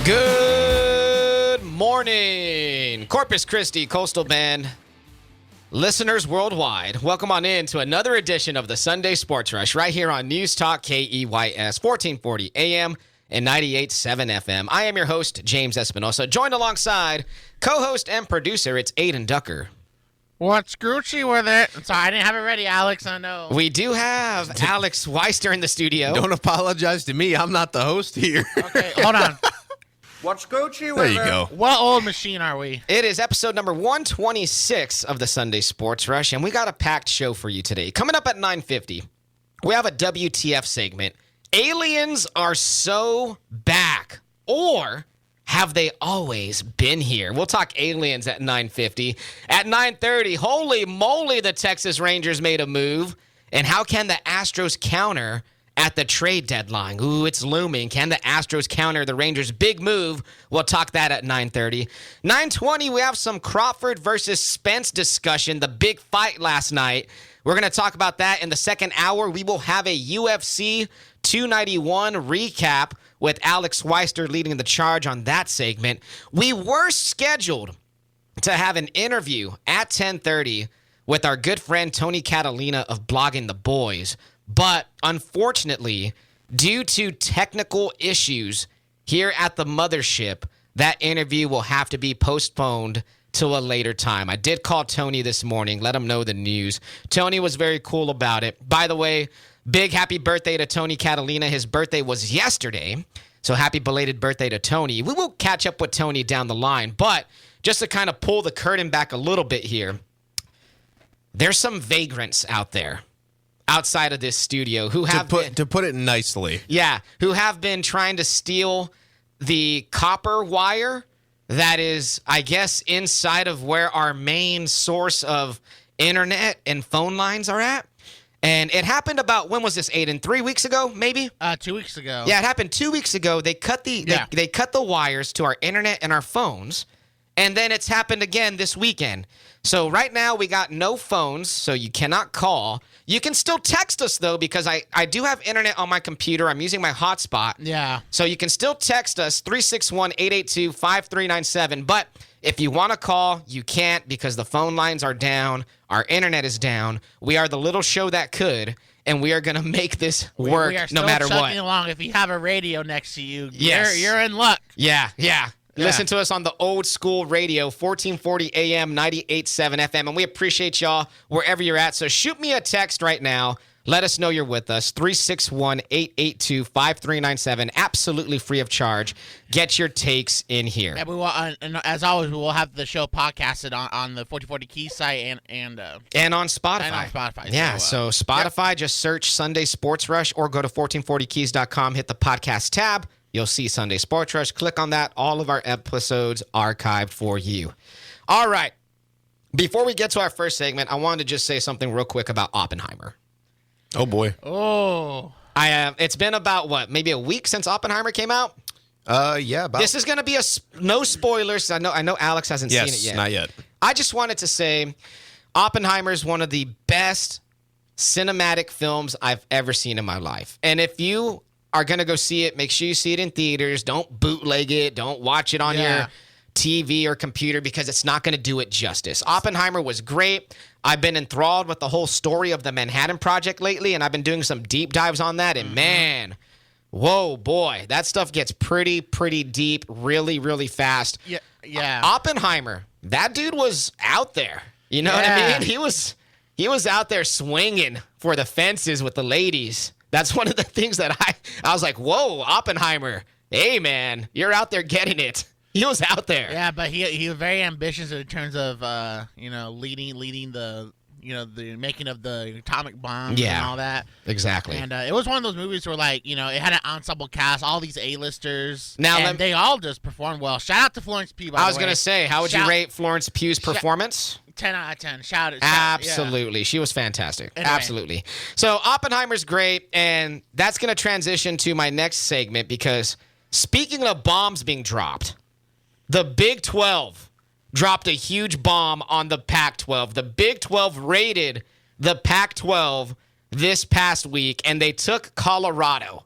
Good morning, Corpus Christi, Coastal Bend, listeners worldwide. Welcome on in to another edition of the Sunday Sports Rush right here on News Talk KEYS 1440 AM and 98.7 FM. I am your host, James Espinosa, joined alongside co-host and producer, it's Adin Ducker. What's Gucci with it? Sorry, I didn't have it ready, Alex. I know. We do have Alex Weister in the studio. Don't apologize to me. I'm not the host here. Okay, hold on. What's Gucci with There you it? go. What old machine are we? It is episode number 126 of the Sunday Sports Rush, and we got a packed show for you today. Coming up at 9:50, we have a WTF segment. Aliens are so back, or have they always been here? We'll talk aliens at 9:50. At 9:30, holy moly, the Texas Rangers made a move. And how can the Astros counter at the trade deadline? Ooh, it's looming. Can the Astros counter the Rangers' big move? We'll talk that at 9:30. 9:20, we have some Crawford versus Spence discussion, the big fight last night. We're going to talk about that in the second hour. We will have a UFC 291 recap with Alex Weister leading the charge on that segment. We were scheduled to have an interview at 10:30 with our good friend Tony Catalina of Blogging the Boys. But unfortunately, due to technical issues here at the mothership, that interview will have to be postponed till a later time. I did call Tony this morning, let him know the news. Tony was very cool about it. By the way, big happy birthday to Tony Catalina. His birthday was yesterday, so happy belated birthday to Tony. We will catch up with Tony down the line, but just to kind of pull the curtain back a little bit here, there's some vagrants out there outside of this studio who have to put it nicely. Yeah, who have been trying to steal the copper wire that is, I guess, inside of where our main source of internet and phone lines are at. And it happened about, when was this, Aiden? 3 weeks ago, maybe? 2 weeks ago. Yeah, it happened 2 weeks ago. They cut they cut the wires to our internet and our phones. And then it's happened again this weekend. So right now we got no phones, so you cannot call. You can still text us, though, because I do have internet on my computer. I'm using my hotspot. Yeah. So you can still text us, 361-882-5397. But if you want to call, you can't because the phone lines are down. Our internet is down. We are the little show that could, and we are going to make this work we are no matter still what. chugging along. If you have a radio next to you, Yes. you're in luck. Yeah. Listen to us on the old school radio, 1440 AM, 98.7 FM. And we appreciate y'all wherever you're at. So shoot me a text right now. Let us know you're with us. 361-882-5397. Absolutely free of charge. Get your takes in here. And we will, and as always, we will have the show podcasted on the 1440 Key site and on Spotify. And on Spotify. Yeah, so Spotify, just search Sunday Sports Rush or go to 1440keys.com, hit the podcast tab. You'll see Sunday Sports Rush. Click on that. All of our episodes archived for you. All right. Before we get to our first segment, I wanted to just say something real quick about Oppenheimer. Oh, boy. Oh. It's been about, maybe a week since Oppenheimer came out? Yeah, about. This is going to be no spoilers. I know Alex hasn't seen it yet. Not yet. I just wanted to say Oppenheimer is one of the best cinematic films I've ever seen in my life. And if you are going to go see it, make sure you see it in theaters. Don't bootleg it. Don't watch it on your TV or computer because it's not going to do it justice. Oppenheimer was great. I've been enthralled with the whole story of the Manhattan Project lately, and I've been doing some deep dives on that. And man, whoa, boy, that stuff gets pretty deep really, really fast. Yeah. Oppenheimer, that dude was out there. You know what I mean? He was out there swinging for the fences with the ladies. That's one of the things that I was like, whoa, Oppenheimer. Hey, man, you're out there getting it. He was out there. Yeah, but he was very ambitious in terms of, leading the, the making of the atomic bombs and all that. Exactly. And it was one of those movies where, it had an ensemble cast, all these A-listers, and they all just performed well. Shout out to Florence Pugh, by the way. I was going to say, how would you rate Florence Pugh's performance? 10 out of 10. Shout out. Absolutely. Yeah. She was fantastic. Anyway. Absolutely. So Oppenheimer's great, and that's going to transition to my next segment because speaking of bombs being dropped, the Big 12 dropped a huge bomb on the Pac-12. The Big 12 raided the Pac-12 this past week, and they took Colorado.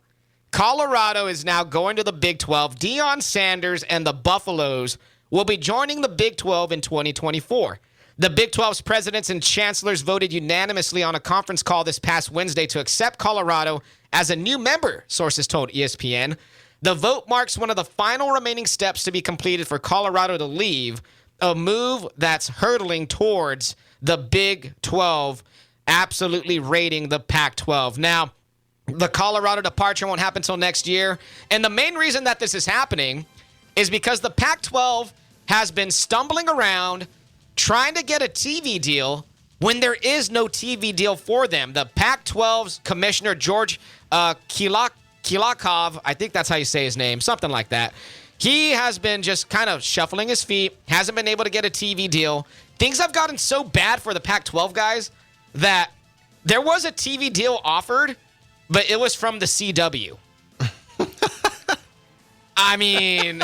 Colorado is now going to the Big 12. Deion Sanders and the Buffaloes will be joining the Big 12 in 2024. The Big 12's presidents and chancellors voted unanimously on a conference call this past Wednesday to accept Colorado as a new member, sources told ESPN. The vote marks one of the final remaining steps to be completed for Colorado to leave, a move that's hurtling towards the Big 12, absolutely raiding the Pac-12. Now, the Colorado departure won't happen until next year, and the main reason that this is happening is because the Pac-12 has been stumbling around trying to get a TV deal when there is no TV deal for them. The Pac-12's commissioner, George Kilakov, I think that's how you say his name, something like that. He has been just kind of shuffling his feet, hasn't been able to get a TV deal. Things have gotten so bad for the Pac-12 guys that there was a TV deal offered, but it was from the CW. I mean,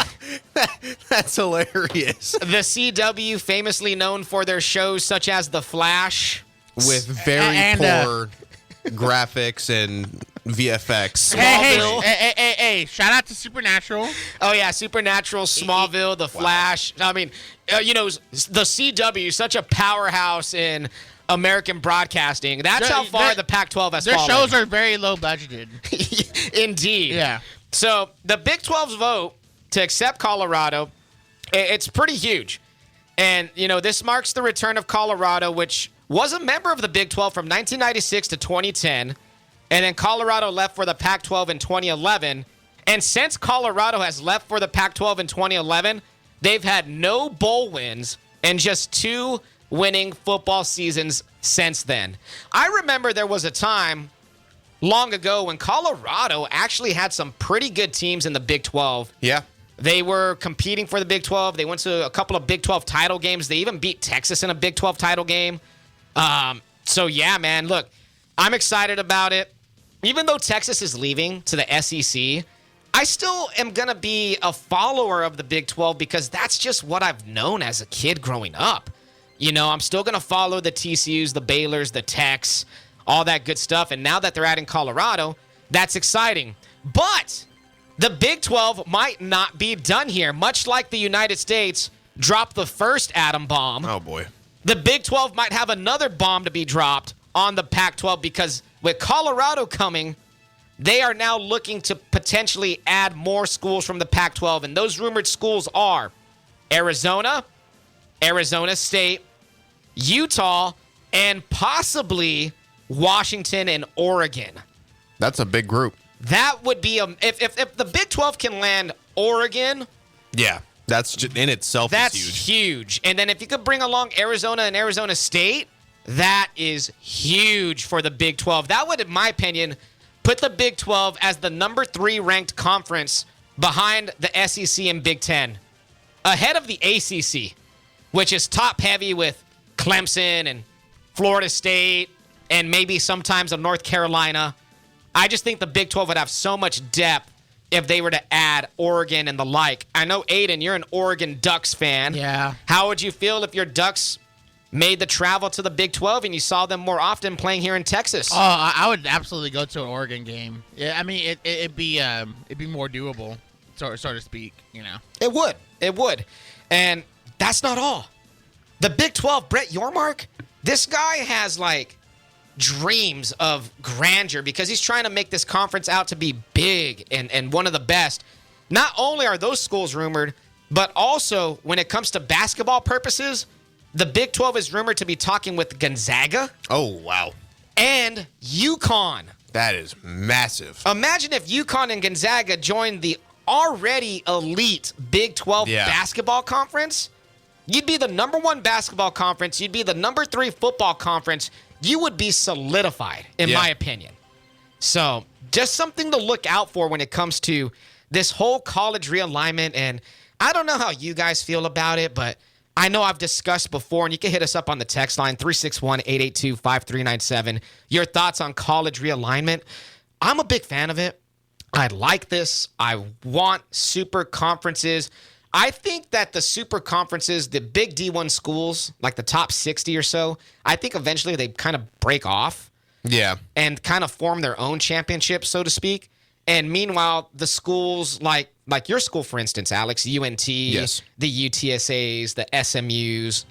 That's hilarious. the CW, famously known for their shows such as The Flash. With very And, poor graphics and VFX. Smallville. Hey, shout out to Supernatural. Oh, yeah, Supernatural, Smallville, The Flash. I mean, the CW, such a powerhouse in American broadcasting. That's how far the Pac-12 has Their fallen. shows are very low budgeted. Indeed. Yeah. So the Big 12's vote to accept Colorado, it's pretty huge. And, this marks the return of Colorado, which was a member of the Big 12 from 1996 to 2010. And then Colorado left for the Pac-12 in 2011. And since Colorado has left for the Pac-12 in 2011, they've had no bowl wins and just 2 winning football seasons since then. I remember there was a time long ago when Colorado actually had some pretty good teams in the Big 12. Yeah. They were competing for the Big 12. They went to a couple of Big 12 title games. They even beat Texas in a Big 12 title game. So, yeah, man, look, I'm excited about it. Even though Texas is leaving to the SEC, I still am going to be a follower of the Big 12 because that's just what I've known as a kid growing up. I'm still going to follow the TCUs, the Baylors, the Techs, all that good stuff. And now that they're adding Colorado, that's exciting. But the Big 12 might not be done here. Much like the United States dropped the first atom bomb. Oh, boy. The Big 12 might have another bomb to be dropped on the Pac-12 because with Colorado coming, they are now looking to potentially add more schools from the Pac-12. And those rumored schools are Arizona, Arizona State, Utah, and possibly Washington and Oregon. That's a big group. That would be if the Big 12 can land Oregon, Yeah. That's just, in itself that's is huge. huge. And then if you could bring along Arizona and Arizona State, that is huge for the Big 12. That would, in my opinion, put the Big 12 as the number 3 ranked conference behind the SEC and Big 10, ahead of the ACC, which is top heavy with Clemson and Florida State and maybe sometimes a North Carolina. I just think the Big 12 would have so much depth if they were to add Oregon and the like. I know, Aiden, you're an Oregon Ducks fan. Yeah. How would you feel if your Ducks made the travel to the Big 12 and you saw them more often playing here in Texas? Oh, I would absolutely go to an Oregon game. Yeah, I mean, it'd be more doable, so to speak. It would. It would. And that's not all. The Big 12, Brett Yormark, this guy has dreams of grandeur because he's trying to make this conference out to be big and one of the best. Not only are those schools rumored, but also when it comes to basketball purposes, the Big 12 is rumored to be talking with Gonzaga. Oh, wow. And UConn. That is massive. Imagine if UConn and Gonzaga joined the already elite Big 12 basketball conference. You'd be the number 1 basketball conference. You'd be the number 3 football conference. You would be solidified, in my opinion. So just something to look out for when it comes to this whole college realignment. And I don't know how you guys feel about it, but I know I've discussed before, and you can hit us up on the text line, 361-882-5397. Your thoughts on college realignment. I'm a big fan of it. I like this. I want super conferences. I think that the super conferences, the big D1 schools, like the top 60 or so, I think eventually they kind of break off. Yeah. And kind of form their own championship, so to speak. And meanwhile, the schools like your school, for instance, Alex, UNT, Yes. the UTSAs, the SMUs,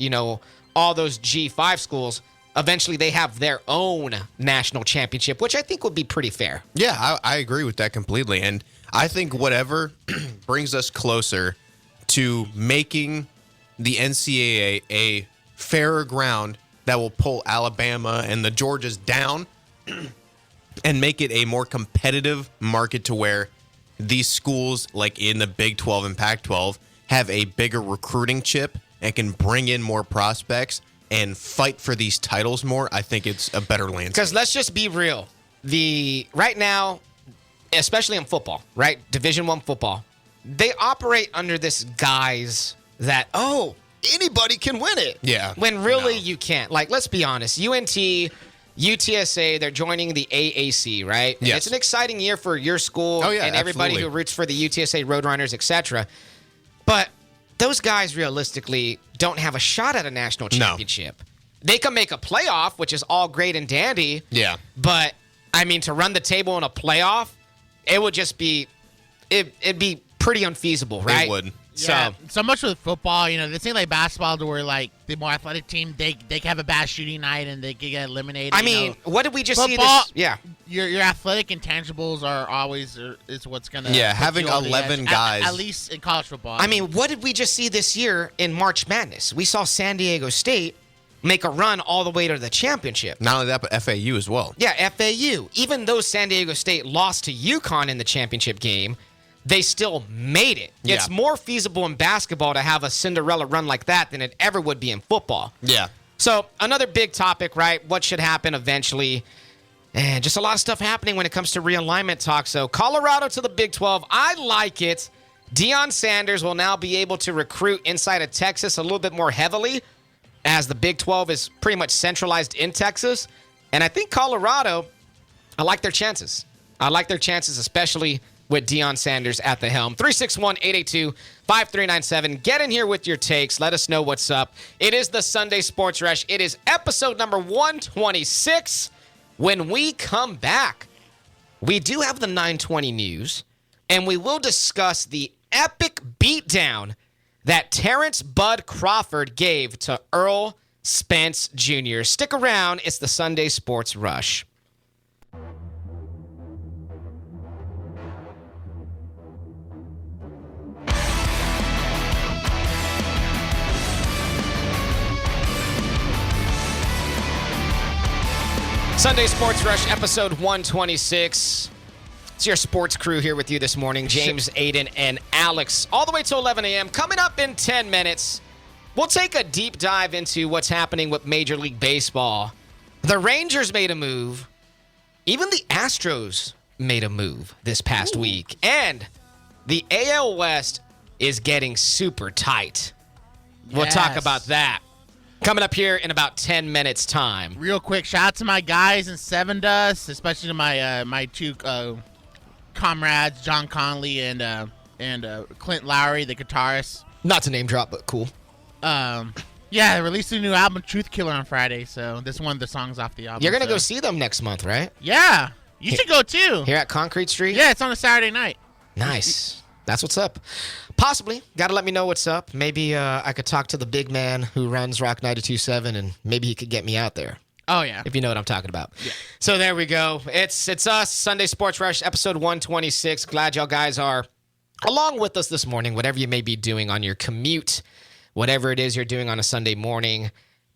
all those G5 schools, eventually they have their own national championship, which I think would be pretty fair. Yeah, I agree with that completely. And I think whatever brings us closer to making the NCAA a fairer ground that will pull Alabama and the Georgias down and make it a more competitive market to where these schools, like in the Big 12 and Pac-12, have a bigger recruiting chip and can bring in more prospects and fight for these titles more. I think it's a better landscape. Because let's just be real. Right now, especially in football, right? Division I football, they operate under this guise that, anybody can win it. Yeah. When really you can't. Like, let's be honest. UNT, UTSA, they're joining the AAC, right? And Yes. it's an exciting year for your school and everybody absolutely. who roots for the UTSA Roadrunners, etc. But those guys realistically don't have a shot at a national championship. They can make a playoff, which is all great and dandy. Yeah. But, I mean, to run the table in a playoff, it would just be it'd be pretty unfeasible, right? It would. Yeah, so much with football, this ain't like basketball to where like the more athletic team they can have a bad shooting night and they can get eliminated. I mean, what did we just see Football, this? Yeah. Your athletic intangibles are always is what's gonna put having you over the 11 edge, guys. at least in college football. I mean, what did we just see this year in March Madness? We saw San Diego State make a run all the way to the championship. Not only that, but FAU as well. Yeah, FAU. Even though San Diego State lost to UConn in the championship game, they still made it. Yeah. It's more feasible in basketball to have a Cinderella run like that than it ever would be in football. Yeah. So another big topic, right? What should happen eventually? And just a lot of stuff happening when it comes to realignment talk. So Colorado to the Big 12. I like it. Deion Sanders will now be able to recruit inside of Texas a little bit more heavily as the Big 12 is pretty much centralized in Texas. And I think Colorado, I like their chances. I like their chances, especially with Deion Sanders at the helm. 361-882-5397. Get in here with your takes. Let us know what's up. It is the Sunday Sports Rush. It is episode number 126. When we come back, we do have the 920 news, and we will discuss the epic beatdown that Terrence Bud Crawford gave to Earl Spence Jr. Stick around. It's the Sunday Sports Rush. Sunday Sports Rush, episode 126. It's your sports crew here with you this morning. James, Aiden, and Alex. All the way to 11 a.m. Coming up in 10 minutes, we'll take a deep dive into what's happening with Major League Baseball. The Rangers made a move. Even the Astros made a move this past week. And the AL West is getting super tight. We'll talk Yes. about that. Coming up here in about 10 minutes' time. Real quick, shout out to my guys in Seven Dust, especially to my my two comrades, John Conley and Clint Lowry, the guitarist. Not to name drop, but cool. Yeah, they released a new album, Truth Killer, on Friday. So this is one of the songs off the album. You're going to so. go see them next month, right? Yeah, you should go too. Here at Concrete Street? Yeah, it's on a Saturday night. Nice. That's what's up. Possibly. Got to let me know what's up. Maybe I could talk to the big man who runs Rock 92.7, and maybe he could get me out there, Oh yeah. if you know what I'm talking about. Yeah. So there we go. It's us, Sunday Sports Rush, episode 126. Glad y'all guys are along with us this morning, whatever you may be doing on your commute, whatever it is you're doing on a Sunday morning.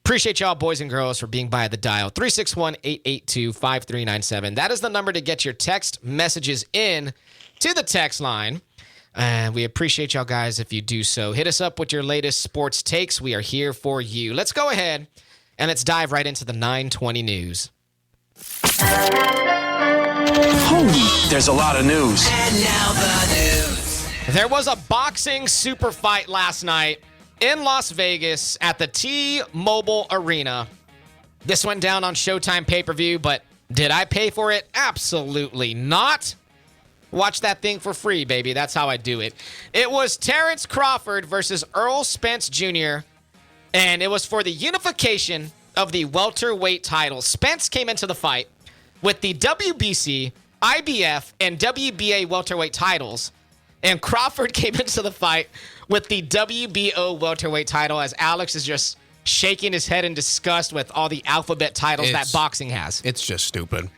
Appreciate y'all, boys and girls, for being by the dial. 361-882-5397. That is the number to get your text messages in to the text line. And we appreciate y'all guys if you do so. Hit us up with your latest sports takes. We are here for you. Let's go ahead and let's dive right into the 920 news. There's a lot of news. And now the news. There was a boxing super fight last night in Las Vegas at the T-Mobile Arena. This went down on Showtime pay-per-view, but did I pay for it? Absolutely not. Watch that thing for free, baby. That's how I do it. It was Terrence Crawford versus Earl Spence Jr., and it was for the unification of the welterweight title. Spence came into the fight with the WBC IBF and WBA welterweight titles, and Crawford came into the fight with the WBO welterweight title as Alex is just shaking his head in disgust with all the alphabet titles that boxing has. It's just stupid.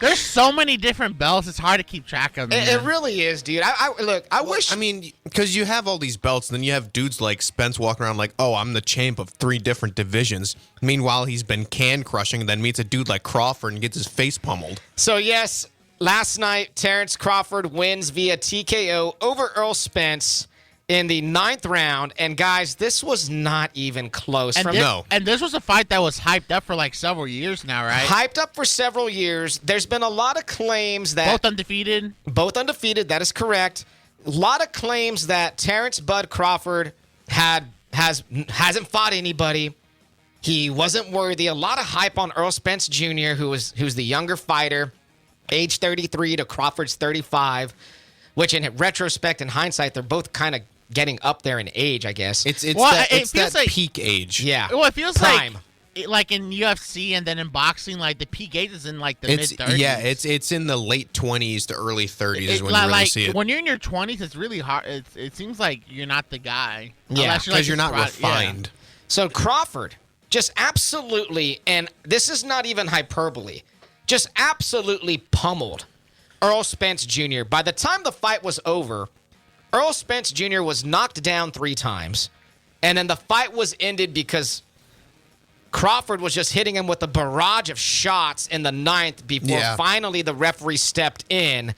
There's so many different belts. It's hard to keep track of them. It really is, dude. I wish. I mean, because you have all these belts, and then you have dudes like Spence walking around like, oh, I'm the champ of 3 different divisions. Meanwhile, he's been can crushing, and then meets a dude like Crawford and gets his face pummeled. So, yes, last night, Terrence Crawford wins via TKO over Earl Spence in the 9th round. And, guys, this was not even close. And this was a fight that was hyped up for like several years now, right? Hyped up for several years. There's been a lot of claims that... Both undefeated. Both undefeated, that is correct. A lot of claims that Terrence Bud Crawford hasn't fought anybody. He wasn't worthy. A lot of hype on Earl Spence Jr., who's the younger fighter, age 33 to Crawford's 35, which in retrospect and hindsight, they're both kind of getting up there in age, I guess. It's Well, that, it it's feels that like- peak age. Yeah. Well, it feels Prime. like in UFC and then in boxing, like the peak age is in like the mid It's 30s. yeah, it's in the late 20s to early 30s is when you really like see it. when you're in your 20s, it's really hard. It seems like you're not the guy. Yeah, Unless Because you're this not refined. So Crawford, just absolutely, and this is not even hyperbole, just absolutely pummeled Earl Spence Jr. By the time the fight was over, Earl Spence Jr. was knocked down 3 times, and then the fight was ended because Crawford was just hitting him with a barrage of shots in the 9th before finally the referee stepped in.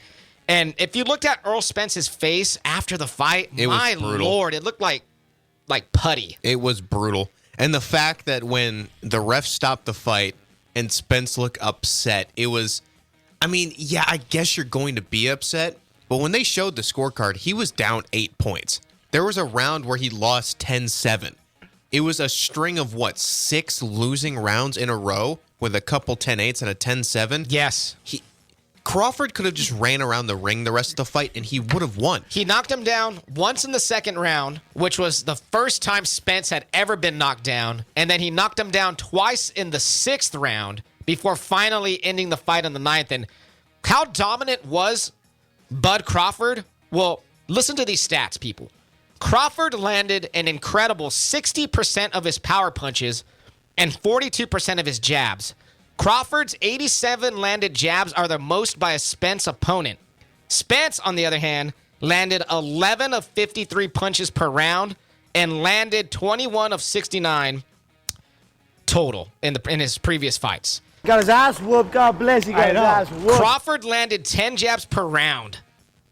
And if you looked at Earl Spence's face after the fight, It was my brutal. Lord, it looked like putty. It was brutal. And the fact that when the ref stopped the fight and Spence looked upset, it was, I mean, yeah, I guess you're going to be upset. But when they showed the scorecard, he was down 8 points. There was a round where he lost 10-7. It was a string of, 6 losing rounds in a row with a couple 10-8s and a 10-7? Yes. Crawford could have just ran around the ring the rest of the fight, and he would have won. He knocked him down once in the 2nd round, which was the first time Spence had ever been knocked down. And then he knocked him down twice in the 6th round before finally ending the fight in the 9th. And how dominant was Bud Crawford? Well, listen to these stats, people. Crawford landed an incredible 60% of his power punches and 42% of his jabs. Crawford's 87 landed jabs are the most by a Spence opponent. Spence, on the other hand, landed 11 of 53 punches per round and landed 21 of 69 total in his previous fights. Got his ass whooped. God bless. He got his ass whooped. Crawford landed 10 jabs per round.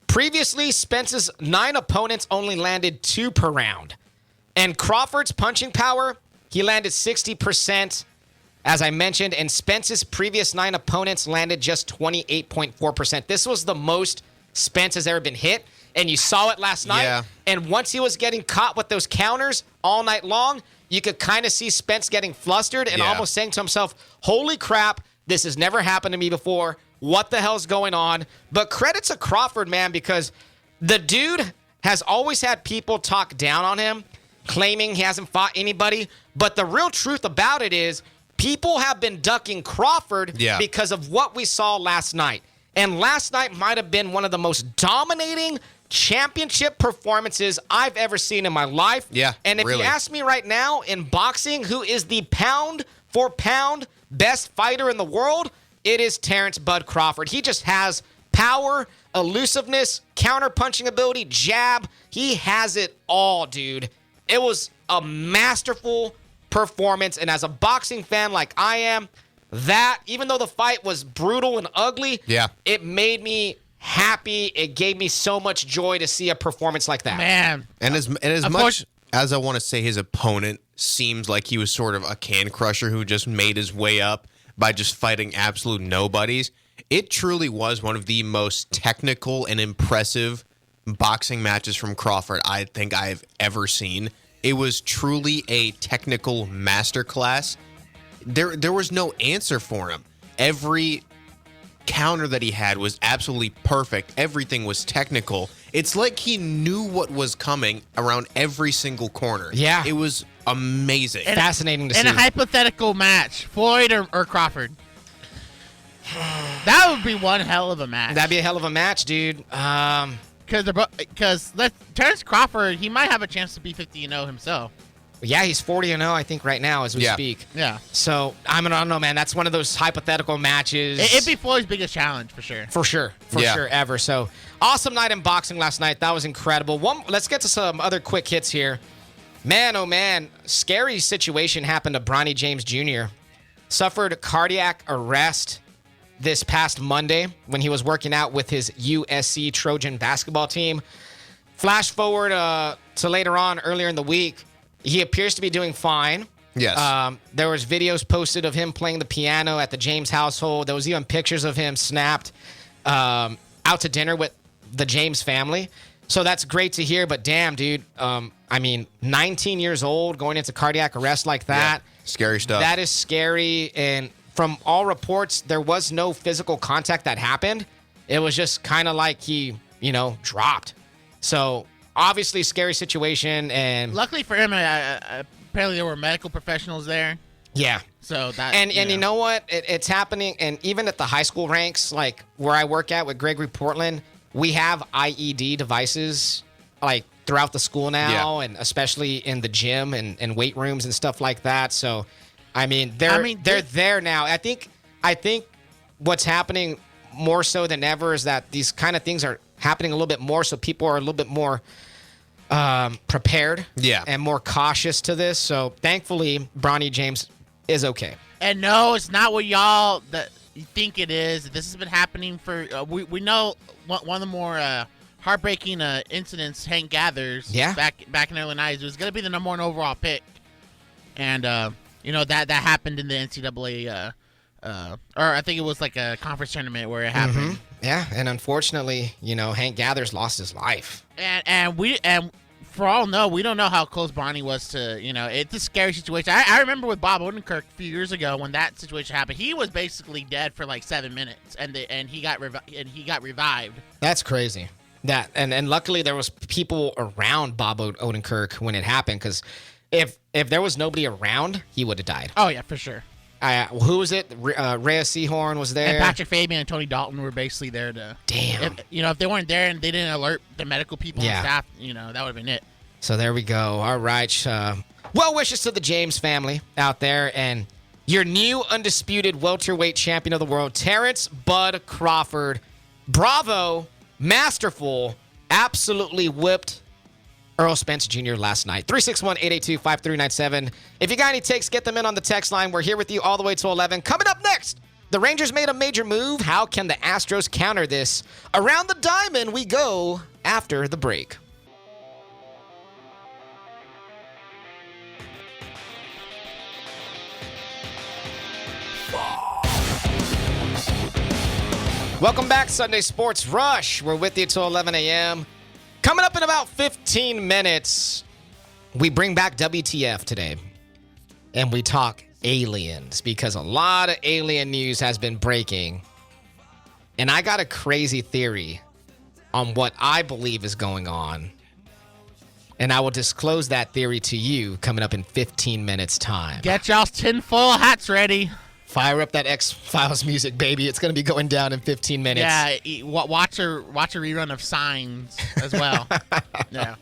Previously, Spence's 9 opponents only landed 2 per round. And Crawford's punching power, he landed 60%, as I mentioned, and Spence's previous 9 opponents landed just 28.4%. This was the most Spence has ever been hit, and you saw it last night. Yeah. And once he was getting caught with those counters all night long, you could kind of see Spence getting flustered and almost saying to himself, holy crap, this has never happened to me before. What the hell's going on? But credit to Crawford, man, because the dude has always had people talk down on him, claiming he hasn't fought anybody. But the real truth about it is people have been ducking Crawford because of what we saw last night. And last night might have been one of the most dominating championship performances I've ever seen in my life. Yeah, and if really. you ask me right now, in boxing, who is the pound for pound best fighter in the world, it is Terrence Bud Crawford. He just has power, elusiveness, counter-punching ability, jab. He has it all, dude. It was a masterful performance, and as a boxing fan like I am, that, even though the fight was brutal and ugly, it made me happy. It gave me so much joy to see a performance like that. Man. And as much as I want to say his opponent seems like he was sort of a can crusher who just made his way up by just fighting absolute nobodies, it truly was one of the most technical and impressive boxing matches from Crawford I think I've ever seen. It was truly a technical masterclass. There was no answer for him. Every counter that he had was absolutely perfect. Everything was technical. It's like he knew what was coming around every single corner. Yeah. It was amazing. Fascinating to see. In a hypothetical match, Floyd or Crawford? That would be one hell of a match. That'd be a hell of a match, dude. Because Terrence Crawford, he might have a chance to be 50-0 himself. Yeah, he's 40-0, I think, right now as we speak. Yeah. So, I don't know, man. That's one of those hypothetical matches. It'd be Floyd's biggest challenge, for sure. For sure, ever. So, awesome night in boxing last night. That was incredible. Let's get to some other quick hits here. Man, oh man, scary situation happened to Bronny James Jr. Suffered cardiac arrest this past Monday when he was working out with his USC Trojan basketball team. Flash forward to later on, earlier in the week. He appears to be doing fine. Yes. There was videos posted of him playing the piano at the James household. There was even pictures of him snapped out to dinner with the James family. So that's great to hear. But damn, dude, 19 years old going into cardiac arrest like that. Yeah. Scary stuff. That is scary. And from all reports, there was no physical contact that happened. It was just kind of like he, dropped. So obviously scary situation. And luckily for him, apparently there were medical professionals there. Yeah. So that and you know what? It's happening. And even at the high school ranks, like where I work at with Gregory Portland, we have IED devices like throughout the school now, and especially in the gym and weight rooms and stuff like that. So, they're there now. I think what's happening more so than ever is that these kind of things are happening a little bit more, so people are a little bit more prepared and more cautious to this. So, thankfully, Bronny James is okay. And no, it's not what y'all think it is. This has been happening for we know one of the more heartbreaking incidents Hank Gathers back in the early 90s. It was going to be the number 1 overall pick, and that happened in the NCAA or I think it was like a conference tournament where it happened. Mm-hmm. Yeah, and unfortunately, Hank Gathers lost his life. And for all know, we don't know how close Bronny was to, it's a scary situation. I remember with Bob Odenkirk a few years ago when that situation happened. He was basically dead for like 7 minutes, and he got revived. That's crazy. That and luckily there was people around Bob Odenkirk when it happened, because if there was nobody around, he would have died. Oh yeah, for sure. Who was it? Rhea Seahorn was there. And Patrick Fabian and Tony Dalton were basically there to. Damn. If they weren't there and they didn't alert the medical people and staff, that would have been it. So there we go. All right. Well wishes to the James family out there, and your new undisputed welterweight champion of the world, Terrence Bud Crawford. Bravo, masterful, absolutely whipped Earl Spence Jr. last night. 361-882-5397. If you got any takes, get them in on the text line. We're here with you all the way till 11. Coming up next, the Rangers made a major move. How can the Astros counter this? Around the diamond we go after the break. Welcome back, Sunday Sports Rush. We're with you till 11 a.m. Coming up in about 15 minutes, we bring back WTF today. And we talk aliens, because a lot of alien news has been breaking. And I got a crazy theory on what I believe is going on. And I will disclose that theory to you coming up in 15 minutes' time. Get y'all's tinfoil hats ready. Fire up that X-Files music, baby. It's going to be going down in 15 minutes. Yeah, watch a rerun of Signs as well. Yeah.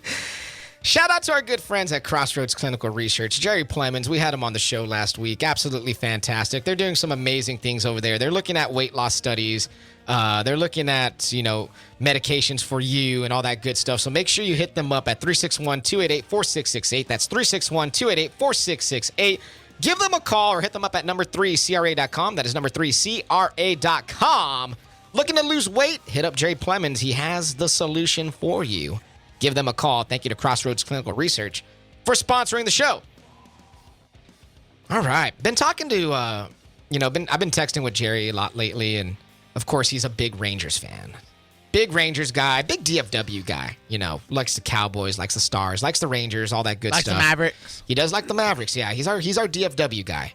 Shout out to our good friends at Crossroads Clinical Research. Jerry Plemons, we had him on the show last week. Absolutely fantastic. They're doing some amazing things over there. They're looking at weight loss studies. They're looking at, medications for you and all that good stuff. So make sure you hit them up at 361-288-4668. That's 361-288-4668. Give them a call or hit them up at number 3cra.com. That is number 3cra.com. Looking to lose weight? Hit up Jerry Plemons. He has the solution for you. Give them a call. Thank you to Crossroads Clinical Research for sponsoring the show. All right. Been talking to, I've been texting with Jerry a lot lately, and of course he's a big Rangers fan. Big Rangers guy, big DFW guy, likes the Cowboys, likes the Stars, likes the Rangers, all that good stuff. Likes the Mavericks. He does like the Mavericks, yeah. He's our DFW guy.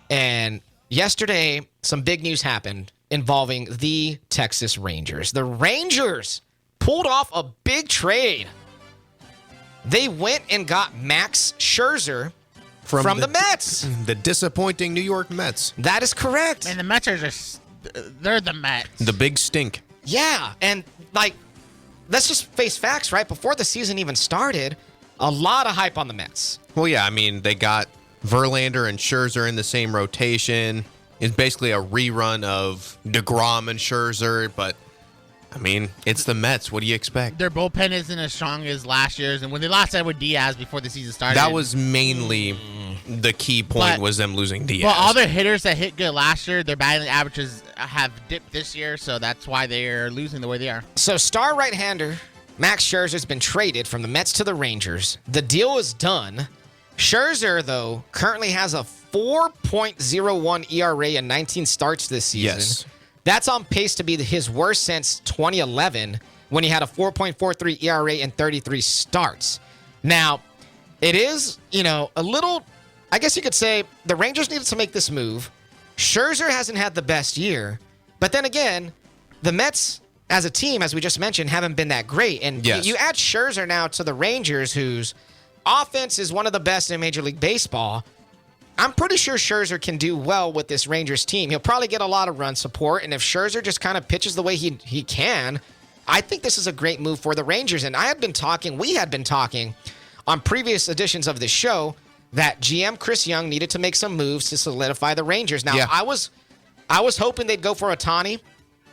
And yesterday, some big news happened involving the Texas Rangers. The Rangers pulled off a big trade. They went and got Max Scherzer from the Mets. The disappointing New York Mets. That is correct. And the Mets are just they're the Mets. The big stink. Yeah, and like, let's just face facts, right? Before the season even started, a lot of hype on the Mets. Well, yeah, I mean, they got Verlander and Scherzer in the same rotation. It's basically a rerun of DeGrom and Scherzer, but I mean, it's the Mets. What do you expect? Their bullpen isn't as strong as last year's, and when they lost Edward Diaz before the season started, that was mainly the key point, was them losing Diaz. Well, all their hitters that hit good last year, their batting averages have dipped this year, so that's why they're losing the way they are. So star right-hander Max Scherzer's been traded from the Mets to the Rangers. The deal is done. Scherzer, though, currently has a 4.01 ERA in 19 starts this season. Yes. That's on pace to be his worst since 2011, when he had a 4.43 ERA in 33 starts. Now, it is, a little, I guess you could say the Rangers needed to make this move. Scherzer hasn't had the best year, but then again, the Mets as a team, as we just mentioned, haven't been that great. And yes. You add Scherzer now to the Rangers, whose offense is one of the best in Major League Baseball. I'm pretty sure Scherzer can do well with this Rangers team. He'll probably get a lot of run support, and if Scherzer just kind of pitches the way he can, I think this is a great move for the Rangers. And we had been talking on previous editions of this show that GM Chris Young needed to make some moves to solidify the Rangers. Now, yeah. I was hoping they'd go for Ohtani,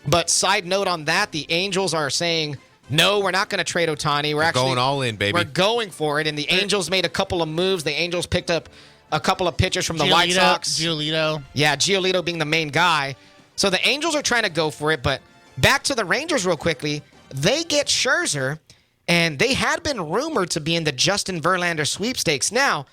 but side note on that, the Angels are saying, no, we're not going to trade Ohtani. We're actually going all in, baby. We're going for it, and the Angels made a couple of moves. The Angels picked up a couple of pitchers from the White Sox. Giolito. Yeah, Giolito being the main guy. So the Angels are trying to go for it, but back to the Rangers real quickly. They get Scherzer, and they had been rumored to be in the Justin Verlander sweepstakes. Now,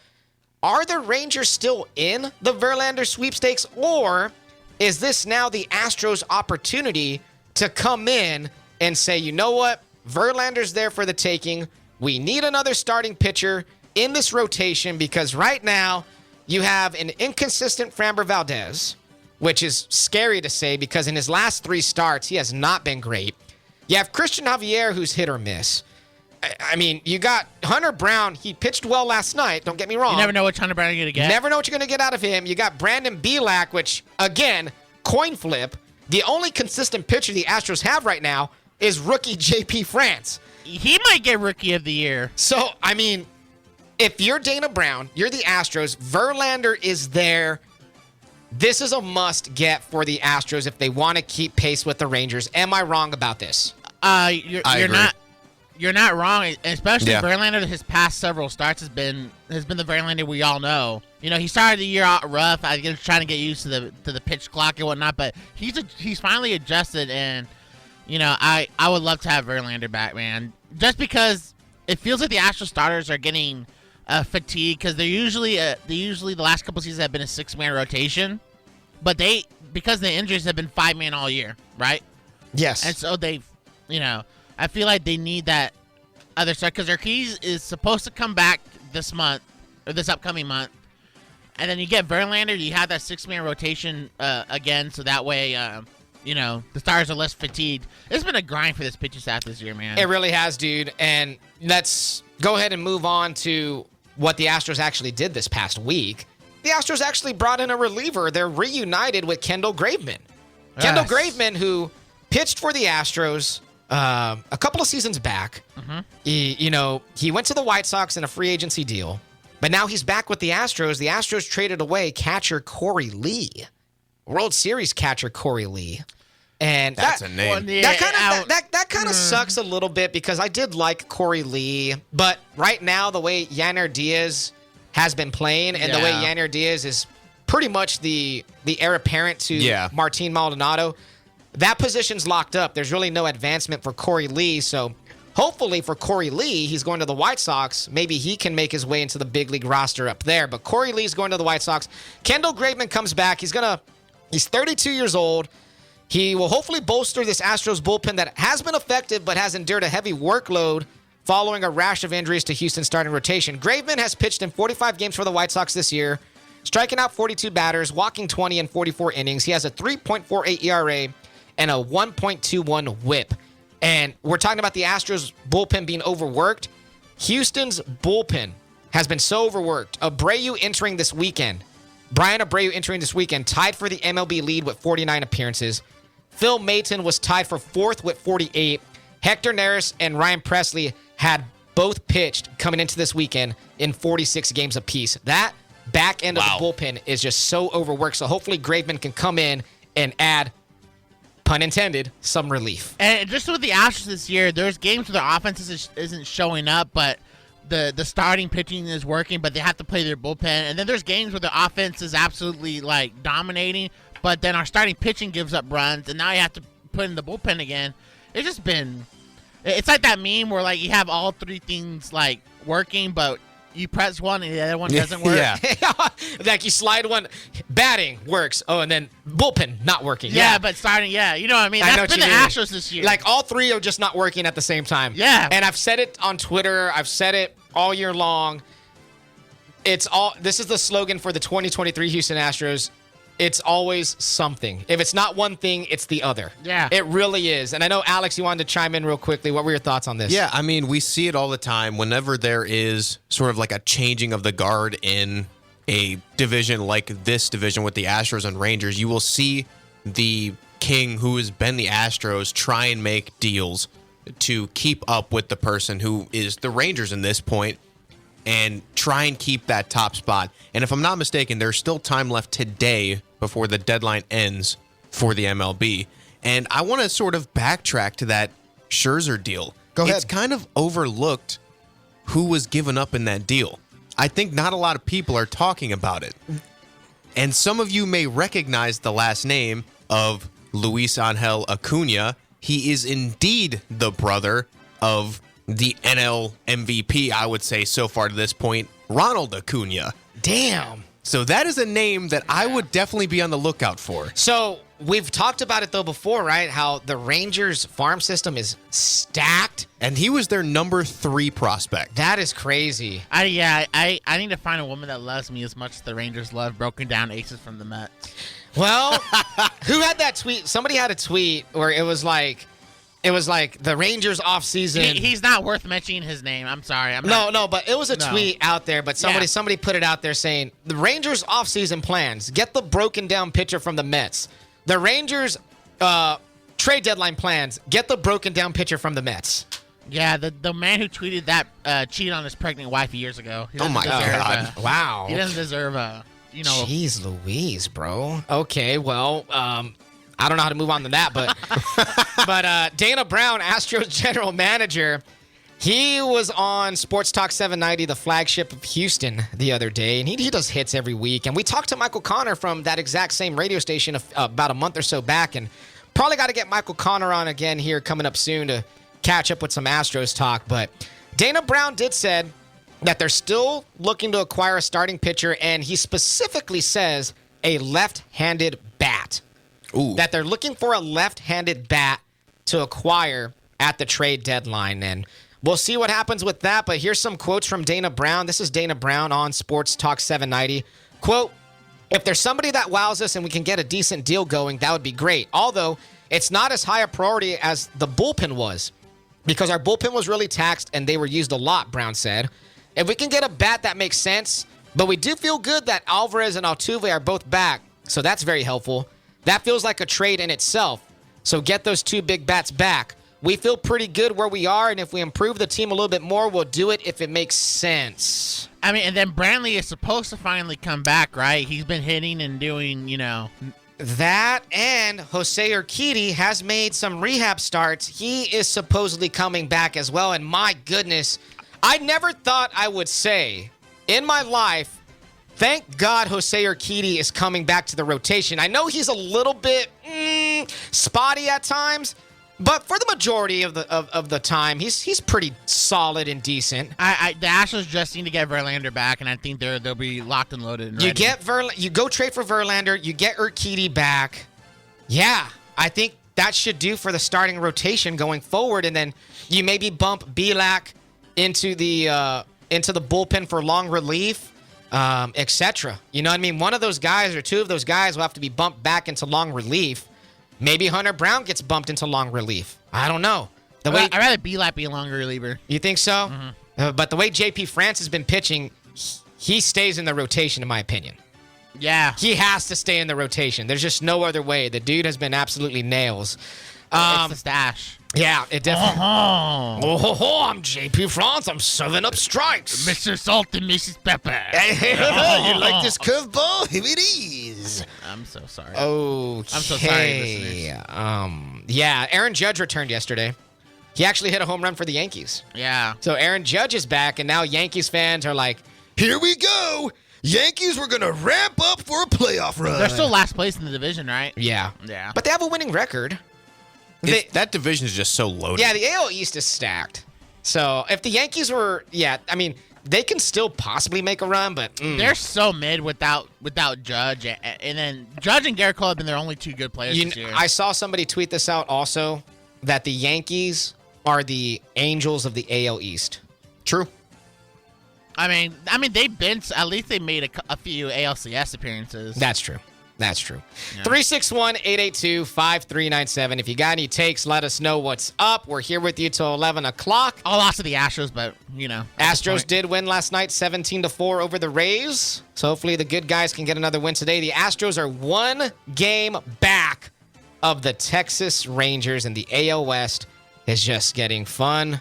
are the Rangers still in the Verlander sweepstakes, or is this now the Astros' opportunity to come in and say, you know what? Verlander's there for the taking. We need another starting pitcher in this rotation, because right now you have an inconsistent Framber Valdez, which is scary to say because in his last 3 starts, he has not been great. You have Christian Javier, who's hit or miss. I mean, you got Hunter Brown. He pitched well last night. Don't get me wrong. You never know which Hunter Brown you're going to get. Never know what you're going to get out of him. You got Brandon Bielak, which, again, coin flip. The only consistent pitcher the Astros have right now is rookie JP France. He might get Rookie of the Year. So, I mean, if you're Dana Brown, you're the Astros, Verlander is there. This is a must-get for the Astros if they want to keep pace with the Rangers. Am I wrong about this? You're not wrong, especially Verlander. His past several starts has been the Verlander we all know. He started the year out rough. I was trying to get used to the pitch clock and whatnot, but he's finally adjusted, and I would love to have Verlander back, man. Just because it feels like the Astros starters are getting fatigued, because they usually the last couple seasons have been a 6-man rotation, but because the injuries have been 5-man all year, right? Yes. And so I feel like they need that other start, because Urquiz is supposed to come back this month or this upcoming month, and then you get Verlander. You have that 6-man rotation again, so that way the Stars are less fatigued. It's been a grind for this pitching staff this year, man. It really has, dude. And let's go ahead and move on to what the Astros actually did this past week. The Astros actually brought in a reliever. They're reunited with Kendall Graveman. Yes. Kendall Graveman, who pitched for the Astros a couple of seasons back. Mm-hmm. He went to the White Sox in a free agency deal, but now he's back with the Astros. The Astros traded away catcher Corey Lee, World Series catcher Corey Lee. And that's a name. That kind of sucks a little bit, because I did like Corey Lee, but right now the way Yanner Diaz has been playing, and the way Yanner Diaz is pretty much the heir apparent to Martin Maldonado, that position's locked up. There's really no advancement for Corey Lee, so hopefully for Corey Lee, he's going to the White Sox. Maybe he can make his way into the big league roster up there, but Corey Lee's going to the White Sox. Kendall Graveman comes back. He's 32 years old. He will hopefully bolster this Astros bullpen that has been effective but has endured a heavy workload following a rash of injuries to Houston's starting rotation. Graveman has pitched in 45 games for the White Sox this year, striking out 42 batters, walking 20 in 44 innings. He has a 3.48 ERA and a 1.21 whip. And we're talking about the Astros bullpen being overworked. Houston's bullpen has been so overworked. Abreu entering this weekend, Brian Abreu entering this weekend tied for the MLB lead with 49 appearances. Phil Maton was tied for 4th with 48. Hector Neris and Ryan Presley had both pitched coming into this weekend in 46 games apiece. That back end of the bullpen is just so overworked. So hopefully Graveman can come in and add, pun intended, some relief. And just with the Astros this year, there's games where their offense isn't showing up, but the starting pitching is working, but they have to play their bullpen. And then there's games where the offense is absolutely like dominating, but then our starting pitching gives up runs, and now you have to put in the bullpen again. It's just been, it's like that meme where like you have all three things like working, but you press one and the other one doesn't work. Yeah. Like you slide one, batting works. Oh, and then bullpen not working. Yeah, but starting, you know what I mean? That's been the Astros this year. Like all three are just not working at the same time. Yeah. And I've said it on Twitter. I've said it all year long. This is the slogan for the 2023 Houston Astros. It's always something. If it's not one thing, it's the other. Yeah. It really is. And I know, Alex, you wanted to chime in real quickly. What were your thoughts on this? Yeah, I mean, we see it all the time. Whenever there is sort of like a changing of the guard in a division like this division with the Astros and Rangers, you will see the king who has been the Astros try and make deals to keep up with the person who is the Rangers in this point and try and keep that top spot. And if I'm not mistaken, there's still time left today before the deadline ends for the MLB. And I want to sort of backtrack to that Scherzer deal. Go ahead. It's kind of overlooked who was given up in that deal. I think not a lot of people are talking about it. And some of you may recognize the last name of Luis Angel Acuna. He is indeed the brother of the NL MVP, I would say so far to this point, Ronald Acuna. Damn. So that is a name that I would definitely be on the lookout for. So we've talked about it, though, before, right? How the Rangers farm system is stacked. And he was their number 3 prospect. That is crazy. I need to find a woman that loves me as much as the Rangers love broken down aces from the Mets. Well, who had that tweet? Somebody had a tweet where it was like the Rangers offseason. He's not worth mentioning his name. I'm sorry. No, but it was a tweet out there, but somebody put it out there saying, the Rangers offseason plans, get the broken down pitcher from the Mets. The Rangers trade deadline plans, get the broken down pitcher from the Mets. Yeah, the man who tweeted that cheated on his pregnant wife years ago. Oh my God. Wow. He doesn't deserve Jeez Louise, bro. Okay, well, I don't know how to move on to that, but but Dana Brown, Astros general manager, he was on Sports Talk 790, the flagship of Houston, the other day, and he does hits every week. And we talked to Michael Connor from that exact same radio station about a month or so back, and probably got to get Michael Connor on again here coming up soon to catch up with some Astros talk. But Dana Brown did said that they're still looking to acquire a starting pitcher, and he specifically says a left-handed bat. Ooh. That they're looking for a left-handed bat to acquire at the trade deadline. And we'll see what happens with that. But here's some quotes from Dana Brown. This is Dana Brown on Sports Talk 790. Quote, if there's somebody that wows us and we can get a decent deal going, that would be great. Although it's not as high a priority as the bullpen was, because our bullpen was really taxed and they were used a lot, Brown said. If we can get a bat that makes sense, but we do feel good that Alvarez and Altuve are both back, so that's very helpful. That feels like a trade in itself. So get those 2 big bats back. We feel pretty good where we are, and if we improve the team a little bit more, we'll do it if it makes sense. I mean, and then Brantley is supposed to finally come back, right? He's been hitting and doing, That and Jose Urquidy has made some rehab starts. He is supposedly coming back as well, and my goodness, I never thought I would say in my life, thank God Jose Urquidy is coming back to the rotation. I know he's a little bit spotty at times, but for the majority of the time, he's pretty solid and decent. The Astros just need to get Verlander back, and I think they'll be locked and loaded. And ready. You go trade for Verlander, you get Urquidy back. Yeah, I think that should do for the starting rotation going forward, and then you maybe bump Bielak into the bullpen for long relief. Etc. You know what I mean? One of those guys or 2 of those guys will have to be bumped back into long relief. Maybe Hunter Brown gets bumped into long relief. I don't know. I'd rather Bielak be a longer reliever. You think so? Mm-hmm. But the way JP France has been pitching, he stays in the rotation, in my opinion. Yeah. He has to stay in the rotation. There's just no other way. The dude has been absolutely nails. It's the stash. Yeah, it definitely. I'm JP France. I'm serving up strikes. Mr. Salt and Mrs. Pepper. You like this curveball? Here it is. I'm so sorry. Okay. I'm so sorry, listeners. Yeah, Aaron Judge returned yesterday. He actually hit a home run for the Yankees. Yeah. So Aaron Judge is back, and now Yankees fans are like, here we go. Yankees were going to ramp up for a playoff run. They're still last place in the division, right? Yeah. Yeah. But they have a winning record. That division is just so loaded. Yeah, the AL East is stacked. So if the Yankees were, they can still possibly make a run, but they're so mid without Judge, and then Judge and Garrett Cole have been their only two good players this year. I saw somebody tweet this out also, that the Yankees are the Angels of the AL East. True. I mean, they've been, at least they made a few ALCS appearances. That's true. That's true. 361-882-5397. If you got any takes, let us know what's up. We're here with you till 11 o'clock. I lost to the Astros, but, Astros did win last night 17-4 over the Rays. So hopefully the good guys can get another win today. The Astros are 1 game back of the Texas Rangers, and the AL West is just getting fun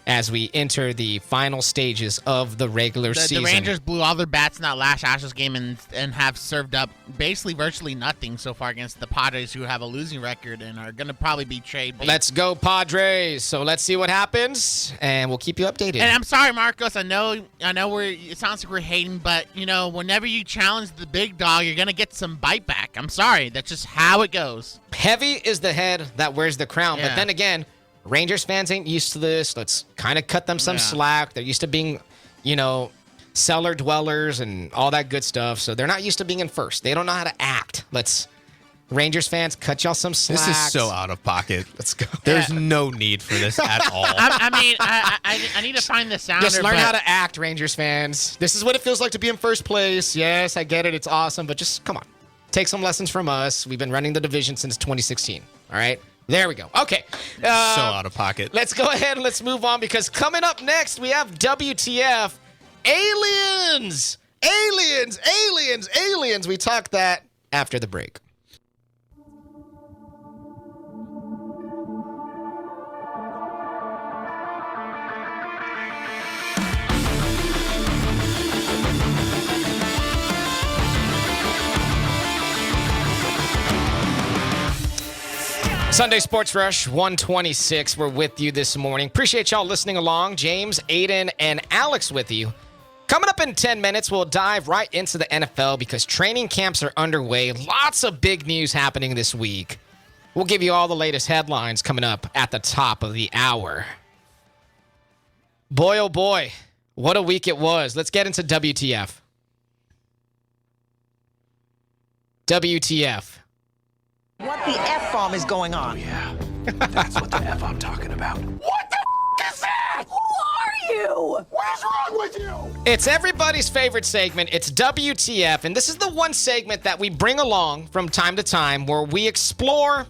as we enter the final stages of the regular season. The Rangers blew all their bats in that last Astros game and have served up basically virtually nothing so far against the Padres, who have a losing record and are going to probably be trade bait. Let's go Padres. So let's see what happens, and we'll keep you updated. And I'm sorry, Marcos. I know it sounds like we're hating, but whenever you challenge the big dog, you're going to get some bite back. I'm sorry. That's just how it goes. Heavy is the head that wears the crown. Yeah. But then again, Rangers fans ain't used to this. Let's kind of cut them some slack. They're used to being, cellar dwellers and all that good stuff. So they're not used to being in first. They don't know how to act. Rangers fans, cut y'all some slack. This is so out of pocket. Let's go. There's no need for this at all. I need to find the sounder. Just learn how to act, Rangers fans. This is what it feels like to be in first place. Yes, I get it. It's awesome. But just, come on. Take some lessons from us. We've been running the division since 2016. All right? There we go. Okay. So out of pocket. Let's go ahead and let's move on, because coming up next, we have WTF. Aliens! Aliens! Aliens! Aliens! We talk that after the break. Sunday Sports Rush 126. We're with you this morning. Appreciate y'all listening along. James, Aiden, and Alex with you. Coming up in 10 minutes, we'll dive right into the NFL because training camps are underway. Lots of big news happening this week. We'll give you all the latest headlines coming up at the top of the hour. Boy, oh boy, what a week it was. Let's get into WTF. WTF. What the F-bomb is going on? Oh, yeah. That's what the F I'm talking about. What the is that? Who are you? What is wrong with you? It's everybody's favorite segment. It's WTF, and this is the one segment that we bring along from time to time where we explore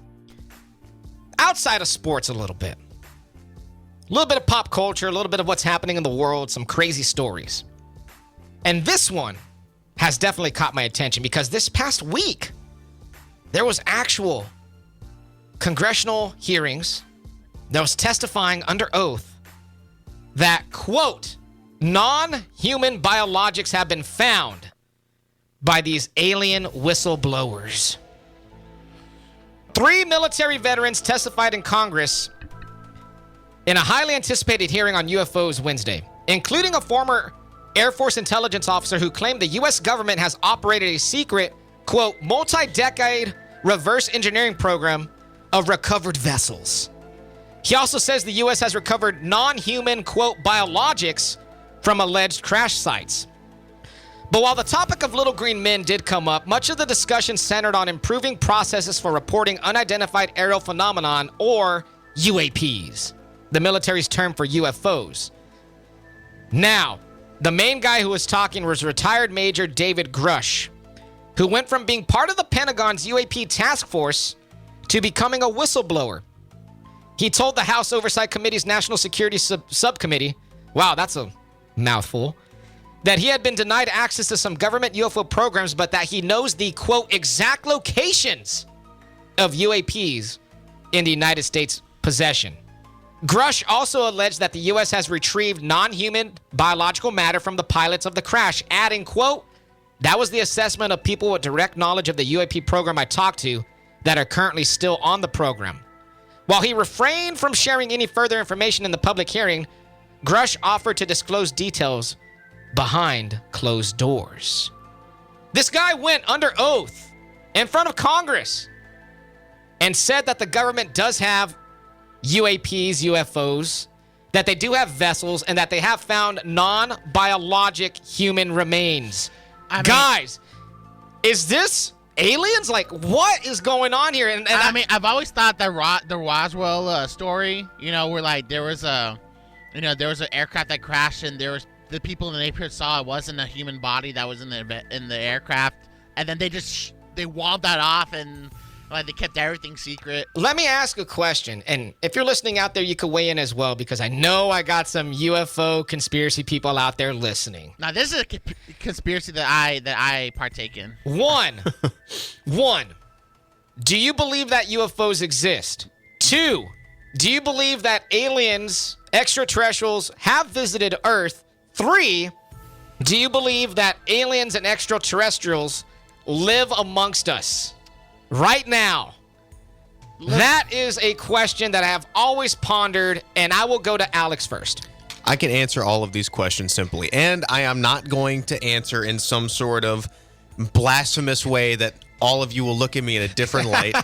outside of sports a little bit. A little bit of pop culture, a little bit of what's happening in the world, some crazy stories. And this one has definitely caught my attention because this past week, there was actual congressional hearings that was testifying under oath that, quote, non-human biologics have been found by these alien whistleblowers. 3 military veterans testified in Congress in a highly anticipated hearing on UFOs Wednesday, including a former Air Force intelligence officer who claimed the U.S. government has operated a secret, quote, multi-decade reverse engineering program of recovered vessels. He also says the U.S. has recovered non-human, quote, biologics from alleged crash sites. But while the topic of little green men did come up, much of the discussion centered on improving processes for reporting unidentified aerial phenomenon, or UAPs, the military's term for UFOs. Now, the main guy who was talking was retired Major David Grush, who went from being part of the Pentagon's UAP task force to becoming a whistleblower. He told the House Oversight Committee's National Security Subcommittee, wow, that's a mouthful, that he had been denied access to some government UFO programs, but that he knows the, quote, exact locations of UAPs in the United States possession. Grush also alleged that the U.S. has retrieved non-human biological matter from the pilots of the crash, adding, quote, that was the assessment of people with direct knowledge of the UAP program I talked to that are currently still on the program. While he refrained from sharing any further information in the public hearing, Grush offered to disclose details behind closed doors. This guy went under oath in front of Congress and said that the government does have UAPs, UFOs, that they do have vessels, and that they have found non-biologic human remains. Guys, is this aliens? Like, what is going on here? And I mean, I've always thought the Roswell story, where like there was an aircraft that crashed, and there was the people in the neighborhood saw it wasn't a human body that was in the aircraft, and then they walled that off, and like they kept everything secret. Let me ask a question, and if you're listening out there, you could weigh in as well, because I know I got some UFO conspiracy people out there listening. Now, this is a conspiracy that I partake in. One, do you believe that UFOs exist? 2, do you believe that aliens, extraterrestrials, have visited Earth? 3, do you believe that aliens and extraterrestrials live amongst us right now? That is a question that I have always pondered, and I will go to Alex first. I can answer all of these questions simply, and I am not going to answer in some sort of blasphemous way that all of you will look at me in a different light.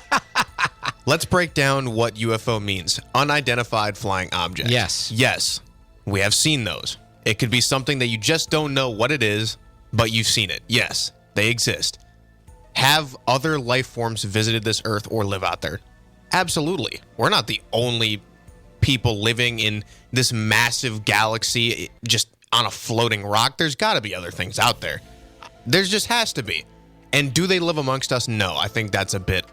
Let's break down what UFO means. Unidentified flying object. Yes, we have seen those. It could be something that you just don't know what it is, but you've seen it. Yes, they exist. Have other life forms visited this Earth or live out there? Absolutely. We're not the only people living in this massive galaxy just on a floating rock. There's got to be other things out there. There just has to be. And do they live amongst us? No, I think that's a bit...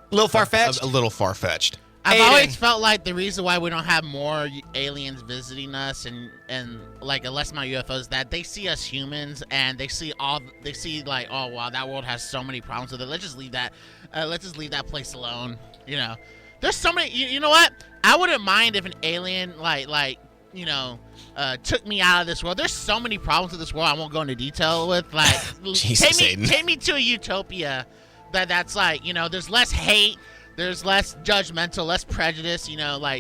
A little far-fetched? A little far-fetched. I've always felt like the reason why we don't have more aliens visiting us and like less amount of UFOs, that they see us humans and they see like, oh wow, that world has so many problems with it. Let's just leave that place alone. There's so many. You know what? I wouldn't mind if an alien took me out of this world. There's so many problems with this world. I won't go into detail with. Like, take me to a utopia that's like, there's less hate. There's less judgmental, less prejudice,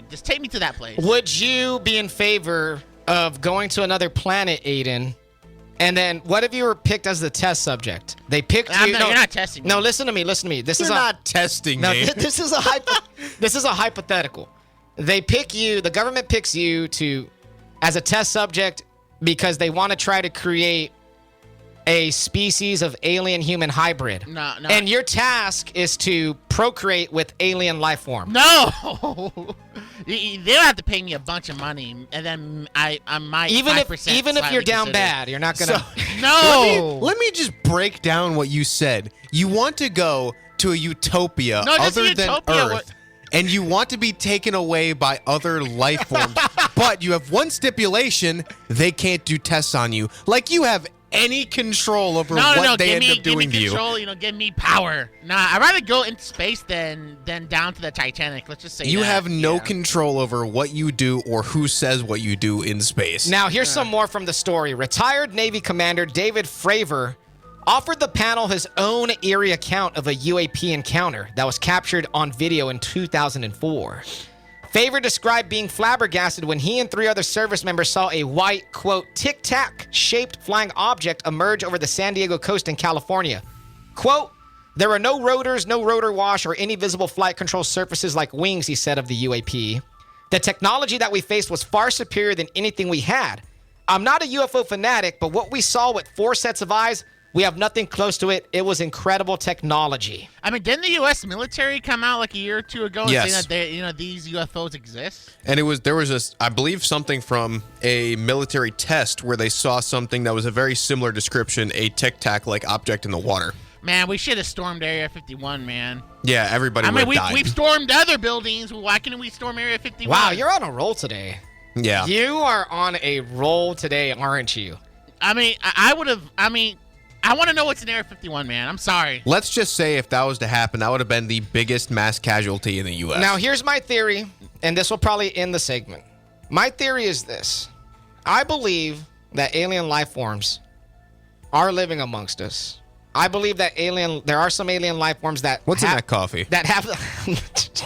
just take me to that place. Would you be in favor of going to another planet, Aiden? And then what if you were picked as the test subject? They picked you. You're not testing me. No, listen to me. You're not testing me. This is a hypothetical. They pick you, the government picks you as a test subject because they want to try to create a species of alien-human hybrid. No. And your task is to procreate with alien life form. No! They'll have to pay me a bunch of money, and then I might even if you're down bad, you're not gonna. No. Let me just break down what you said. You want to go to a utopia other than Earth, and you want to be taken away by other life forms, but you have one stipulation: they can't do tests on you. Like you have any control over what they end up doing to you. Give me control, give me power. Nah, I'd rather go into space than down to the Titanic. Let's just say you have no control over what you do or who says what you do in space. Now, here's some more from the story. Retired Navy Commander David Fravor offered the panel his own eerie account of a UAP encounter that was captured on video in 2004. Favor described being flabbergasted when he and 3 other service members saw a white, quote, tic-tac shaped flying object emerge over the San Diego coast in California. Quote, there were no rotors, no rotor wash, or any visible flight control surfaces like wings, he said of the UAP. The technology that we faced was far superior than anything we had. I'm not a UFO fanatic, but what we saw with 4 sets of eyes, we have nothing close to it. It was incredible technology. I mean, didn't the U.S. military come out like a year or 2 ago and say that these UFOs exist? And there was I believe something from a military test where they saw something that was a very similar description, a tic-tac-like object in the water. Man, we should have stormed Area 51, man. Yeah, everybody would have died. We've stormed other buildings. Why couldn't we storm Area 51? Wow, you're on a roll today. Yeah. You are on a roll today, aren't you? I would have. I want to know what's in Area 51, man. I'm sorry. Let's just say if that was to happen, that would have been the biggest mass casualty in the U.S. Now, here's my theory, and this will probably end the segment. My theory is this. I believe that alien life forms are living amongst us. I believe that there are some alien life forms that What's in that coffee? That have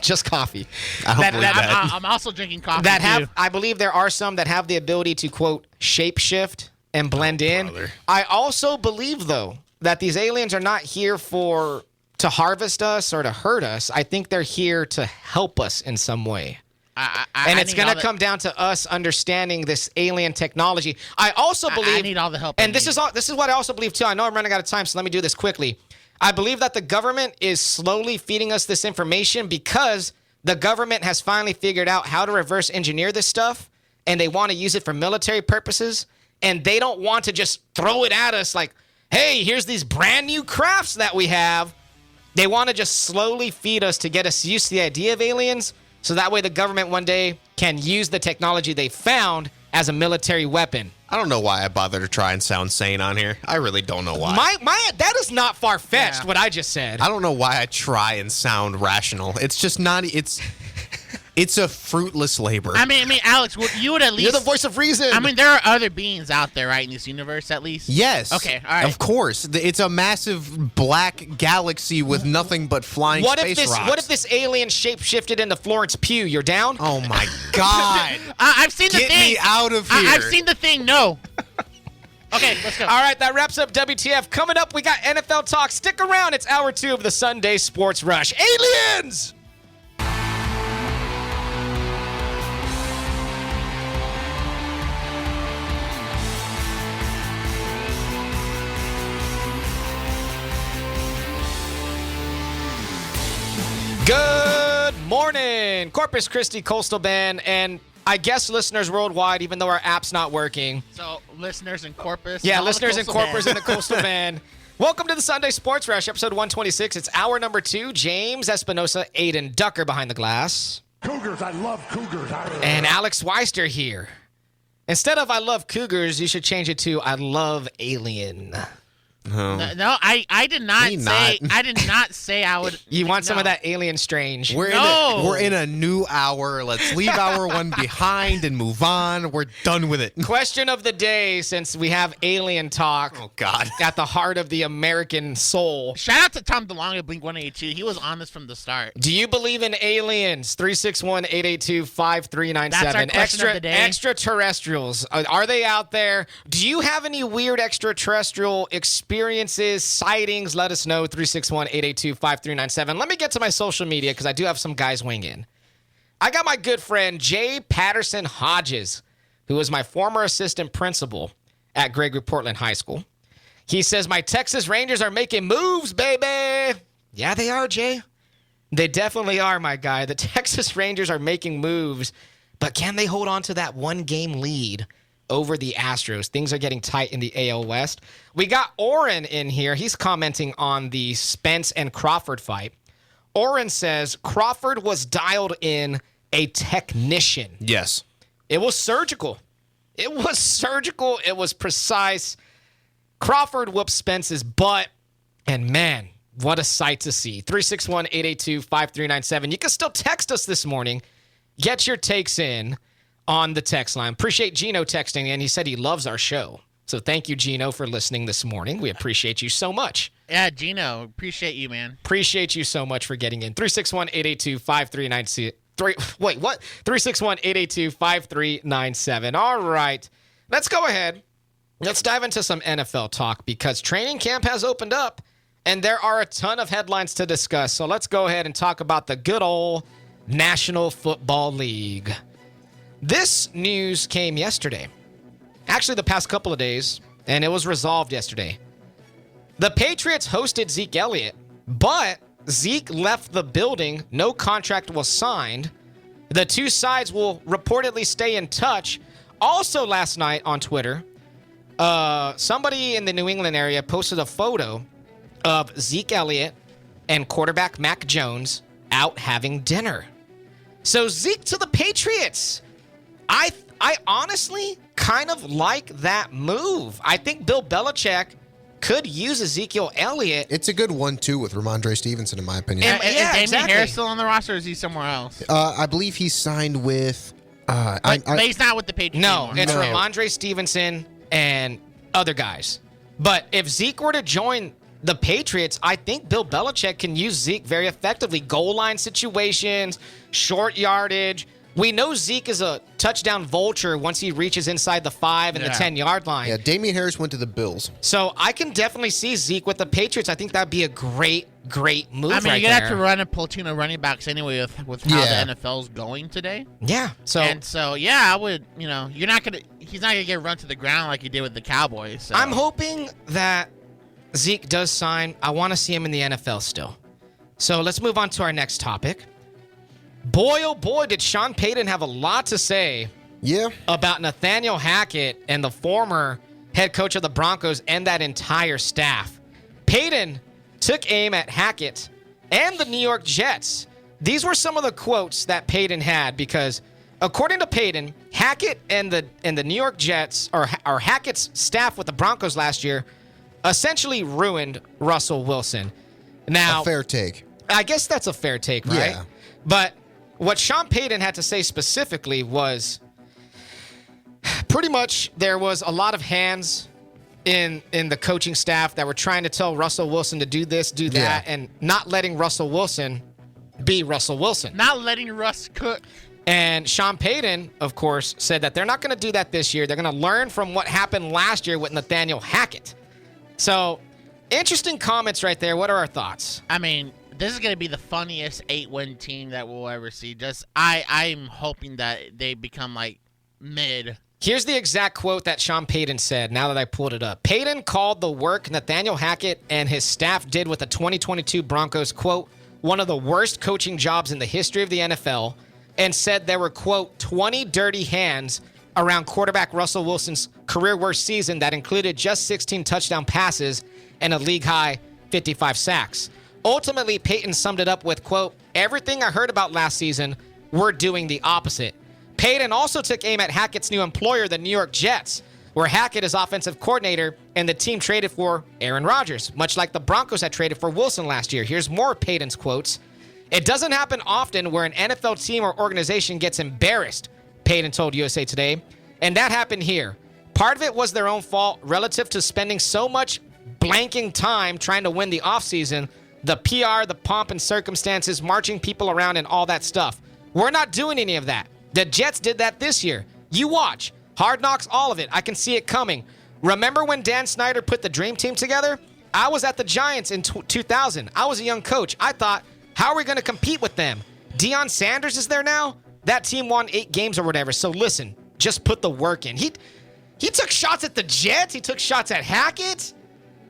just coffee. I don't believe that. I'm also drinking coffee too. I believe there are some that have the ability to, quote, shapeshift and blend in. Brother. I also believe, though, that these aliens are not here to harvest us or to hurt us. I think they're here to help us in some way. And it's going to come down to us understanding this alien technology. I also believe I need all the help. And this is what I also believe too. I know I'm running out of time, so let me do this quickly. I believe that the government is slowly feeding us this information because the government has finally figured out how to reverse engineer this stuff, and they want to use it for military purposes, and they don't want to just throw it at us like, hey, here's these brand new crafts that we have. They want to just slowly feed us to get us used to the idea of aliens, so that way the government one day can use the technology they found as a military weapon. I don't know why I bother to try and sound sane on here. I really don't know why. That is not far-fetched, what I just said. I don't know why I try and sound rational. It's just not. It's a fruitless labor. I mean, Alex, you would at least... You're the voice of reason. I mean, there are other beings out there, right, in this universe, at least? Yes. Okay, all right. Of course. It's a massive black galaxy with nothing but flying space rocks. What if this alien shape-shifted into Florence Pugh? You're down? Oh, my God. I've seen the thing. Get me out of here. I've seen the thing, no. Okay, let's go. All right, that wraps up WTF. Coming up, we got NFL talk. Stick around. It's hour 2 of the Sunday Sports Rush. Aliens! Good morning, Corpus Christi, Coastal Bend, and I guess listeners worldwide, even though our app's not working. So, listeners in Corpus. Yeah, listeners in Corpus and the Coastal Bend. Welcome to the Sunday Sports Rush, episode 126. It's hour number 2. James Espinosa, Adin Ducker behind the glass. Cougars, I love Cougars. And Alex Weister here. Instead of I love Cougars, you should change it to I love Alien. No, I did not say. I did not say I would. You want some of that Alien Strange? We're in a new hour. Let's leave hour 1 behind and move on. We're done with it. Question of the day, since we have alien talk. Oh God! At the heart of the American soul. Shout out to Tom DeLonge at Blink-182. He was on this from the start. Do you believe in aliens? 361-882-5397. That's our question of the day. Extraterrestrials. Are they out there? Do you have any weird extraterrestrial experiences, sightings? Let us know. 361-882-5397. Let me get to my social media because I do have some guys wing in. I got my good friend Jay Patterson Hodges, who was my former assistant principal at Gregory Portland High School. He says, my Texas Rangers are making moves, baby. Yeah, they are, Jay. They definitely are, my guy. The Texas Rangers are making moves, but can they hold on to that one-game lead over the Astros? Things are getting tight in the AL West. We got Oren in here. He's commenting on the Spence and Crawford fight. Oren says Crawford was dialed in a technician. Yes. It was surgical. It was precise. Crawford whooped Spence's butt, and man, what a sight to see. 361-882-5397. You can still text us this morning. Get your takes in on the text line. Appreciate Gino texting in. He said he loves our show. So thank you, Gino, for listening this morning. We appreciate you so much. Yeah, Gino, appreciate you, man. Appreciate you so much for getting in. 361-882-5397. Wait, what? 361-882-5397. All right. Let's go ahead. Let's dive into some NFL talk because training camp has opened up and there are a ton of headlines to discuss. So let's go ahead and talk about the good old National Football League. This news came yesterday. Actually, the past couple of days, and it was resolved yesterday. The Patriots hosted Zeke Elliott, but Zeke left the building. No contract was signed. The two sides will reportedly stay in touch. Also last night on Twitter, somebody in the New England area posted a photo of Zeke Elliott and quarterback Mac Jones out having dinner. So Zeke to the Patriots. I honestly kind of like that move. I think Bill Belichick could use Ezekiel Elliott. It's a good 1-2 with Ramondre Stevenson, in my opinion. Is Damian Harris still on the roster, or is he somewhere else? I believe he's signed with... but he's not with the Patriots anymore. It's Ramondre Stevenson and other guys. But if Zeke were to join the Patriots, I think Bill Belichick can use Zeke very effectively. Goal line situations, short yardage. We know Zeke is a touchdown vulture once he reaches inside the 5 and the 10-yard line. Yeah, Damian Harris went to the Bills. So I can definitely see Zeke with the Patriots. I think that'd be a great move. I mean, you're gonna have to run a platoon of running backs anyway with how the NFL's going today. Yeah. So I would. He's not gonna get run to the ground like he did with the Cowboys. So. I'm hoping that Zeke does sign. I want to see him in the NFL still. So let's move on to our next topic. Boy, oh boy, did Sean Payton have a lot to say about Nathaniel Hackett and the former head coach of the Broncos and that entire staff. Payton took aim at Hackett and the New York Jets. These were some of the quotes that Payton had because, according to Payton, Hackett and the New York Jets, or Hackett's staff with the Broncos last year, essentially ruined Russell Wilson. Now, a fair take. I guess that's a fair take, right? Yeah. But what Sean Payton had to say specifically was pretty much there was a lot of hands in the coaching staff that were trying to tell Russell Wilson to do this, do that, and not letting Russell Wilson be Russell Wilson. Not letting Russ cook. And Sean Payton, of course, said that they're not going to do that this year. They're going to learn from what happened last year with Nathaniel Hackett. So, interesting comments right there. What are our thoughts? I mean, this is going to be the funniest 8-win team that we'll ever see. I'm hoping that they become like mid. Here's the exact quote that Sean Payton said now that I pulled it up. Payton called the work Nathaniel Hackett and his staff did with the 2022 Broncos, quote, one of the worst coaching jobs in the history of the NFL, and said there were, quote, 20 dirty hands around quarterback Russell Wilson's career worst season that included just 16 touchdown passes and a league-high 55 sacks. Ultimately, Payton summed it up with, quote, everything I heard about last season, we're doing the opposite. Payton also took aim at Hackett's new employer, the New York Jets, where Hackett is offensive coordinator and the team traded for Aaron Rodgers, much like the Broncos had traded for Wilson last year. Here's more Payton's quotes. It doesn't happen often where an NFL team or organization gets embarrassed, Payton told USA Today, and that happened here. Part of it was their own fault relative to spending so much blanking time trying to win the offseason, the PR, the pomp and circumstances, marching people around and all that stuff. We're not doing any of that. The Jets did that this year. You watch. Hard Knocks, all of it. I can see it coming. Remember when Dan Snyder put the Dream Team together? I was at the Giants in 2000. I was a young coach. I thought, how are we going to compete with them? Deion Sanders is there now? That team won 8 games or whatever. So listen, just put the work in. He took shots at the Jets. He took shots at Hackett.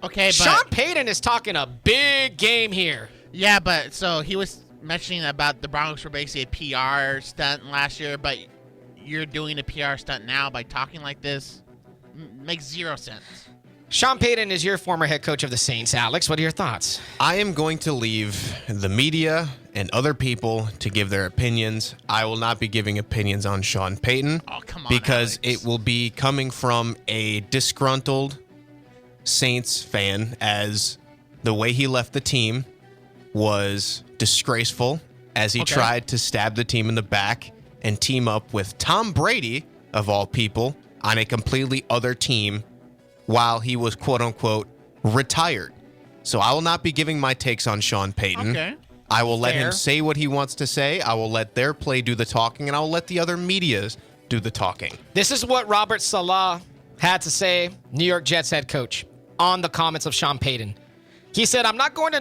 Okay, but Sean Payton is talking a big game here. Yeah, but so he was mentioning about the Broncos were basically a PR stunt last year, but you're doing a PR stunt now by talking like this. Makes 0 sense. Sean Payton is your former head coach of the Saints. Alex, what are your thoughts? I am going to leave the media and other people to give their opinions. I will not be giving opinions on Sean Payton. Oh, come on, because Alex. it will be coming from a disgruntled Saints fan, as the way he left the team was disgraceful, as he tried to stab the team in the back and team up with Tom Brady, of all people, on a completely other team while he was quote-unquote retired. So I will not be giving my takes on Sean Payton. Okay. I will let Fair. him say what he wants to say. I will let their play do the talking, and I will let the other medias do the talking. This is what Robert Saleh had to say, New York Jets head coach, on the comments of Sean Payton. He said, I'm not going to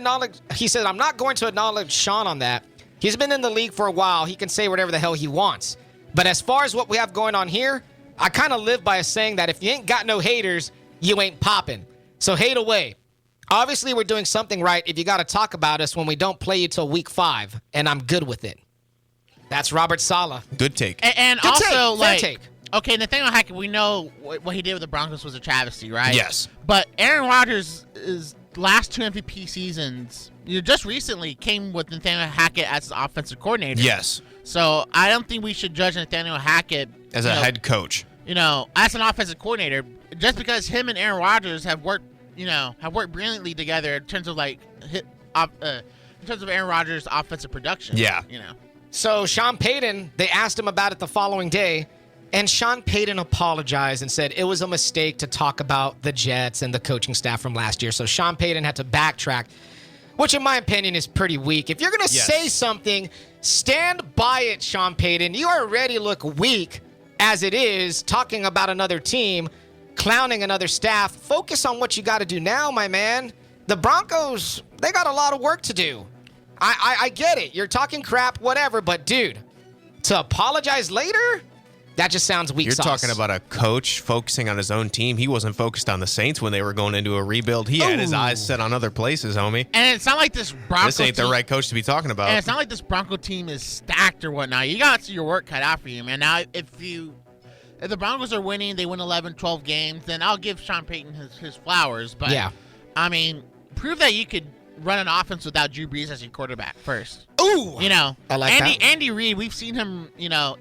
acknowledge Sean on that. He's been in the league for a while. He can say whatever the hell he wants. But as far as what we have going on here, I kind of live by a saying that if you ain't got no haters, you ain't popping. So hate away. Obviously, we're doing something right if you got to talk about us when we don't play you till week 5, and I'm good with it. That's Robert Saleh. Good take. And Good also, take. like, Fair take. Okay, Nathaniel Hackett, we know what he did with the Broncos was a travesty, right? Yes. But Aaron Rodgers is last 2 MVP seasons, just recently came with Nathaniel Hackett as his offensive coordinator. Yes. So I don't think we should judge Nathaniel Hackett as a head coach. As an offensive coordinator, just because him and Aaron Rodgers have worked brilliantly together in terms of Aaron Rodgers' offensive production. Yeah. So Sean Payton, they asked him about it the following day, and Sean Payton apologized and said it was a mistake to talk about the Jets and the coaching staff from last year. So Sean Payton had to backtrack, which in my opinion is pretty weak. If you're going to say something, stand by it, Sean Payton. You already look weak as it is, talking about another team, clowning another staff. Focus on what you got to do now, my man. The Broncos, they got a lot of work to do. I get it. You're talking crap, whatever, but dude, to apologize later? That just sounds weak sauce. You're talking about a coach focusing on his own team. He wasn't focused on the Saints when they were going into a rebuild. He had his eyes set on other places, homie. And it's not like this Bronco This ain't the right coach to be talking about. And it's not like this Bronco team is stacked or whatnot. You got to see your work cut out for you, man. Now, if the Broncos are winning, they win 11, 12 games, then I'll give Sean Payton his flowers. But, I mean, prove that you could run an offense without Drew Brees as your quarterback first. Ooh! I like that. Andy Reid, we've seen him,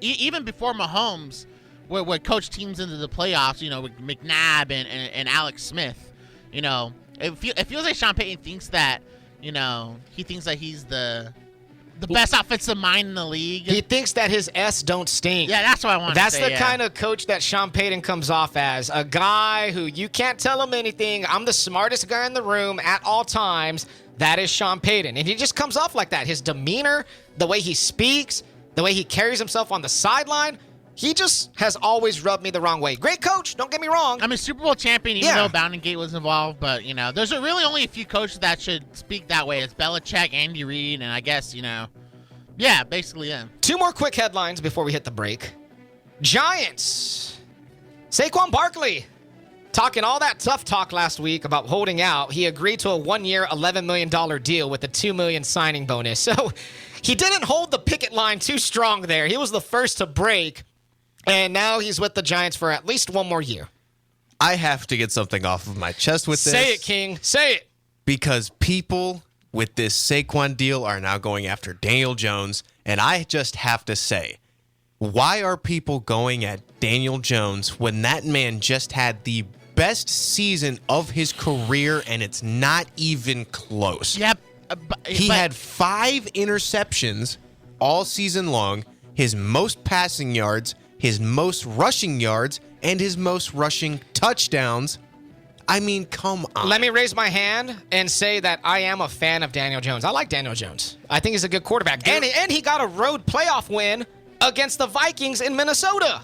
even before Mahomes would coach teams into the playoffs, with McNabb and Alex Smith. It feels like Sean Payton thinks that, he thinks that he's the best offensive mind in the league. He thinks that his S don't stink. Yeah, that's what I want to say. That's the kind of coach that Sean Payton comes off as. A guy who you can't tell him anything. I'm the smartest guy in the room at all times. That is Sean Payton. And he just comes off like that. His demeanor, the way he speaks, the way he carries himself on the sideline, he just has always rubbed me the wrong way. Great coach, don't get me wrong. I'm a Super Bowl champion, even though Bounding Gate was involved. But, there's really only a few coaches that should speak that way. It's Belichick, Andy Reid, and I guess, basically them. 2 more quick headlines before we hit the break. Giants. Saquon Barkley. Talking all that tough talk last week about holding out. He agreed to a 1-year, $11 million deal with a $2 million signing bonus. So he didn't hold the picket line too strong there. He was the first to break. And now he's with the Giants for at least 1 more year. I have to get something off of my chest with this. Say it, King. Say it. Because people with this Saquon deal are now going after Daniel Jones. And I just have to say, why are people going at Daniel Jones when that man just had the best season of his career and it's not even close? Yep. He had 5 interceptions all season long, his most passing yards, his most rushing yards, and his most rushing touchdowns. I mean, come on. Let me raise my hand and say that I am a fan of Daniel Jones. I like Daniel Jones. I think he's a good quarterback. And he got a road playoff win against the Vikings in Minnesota.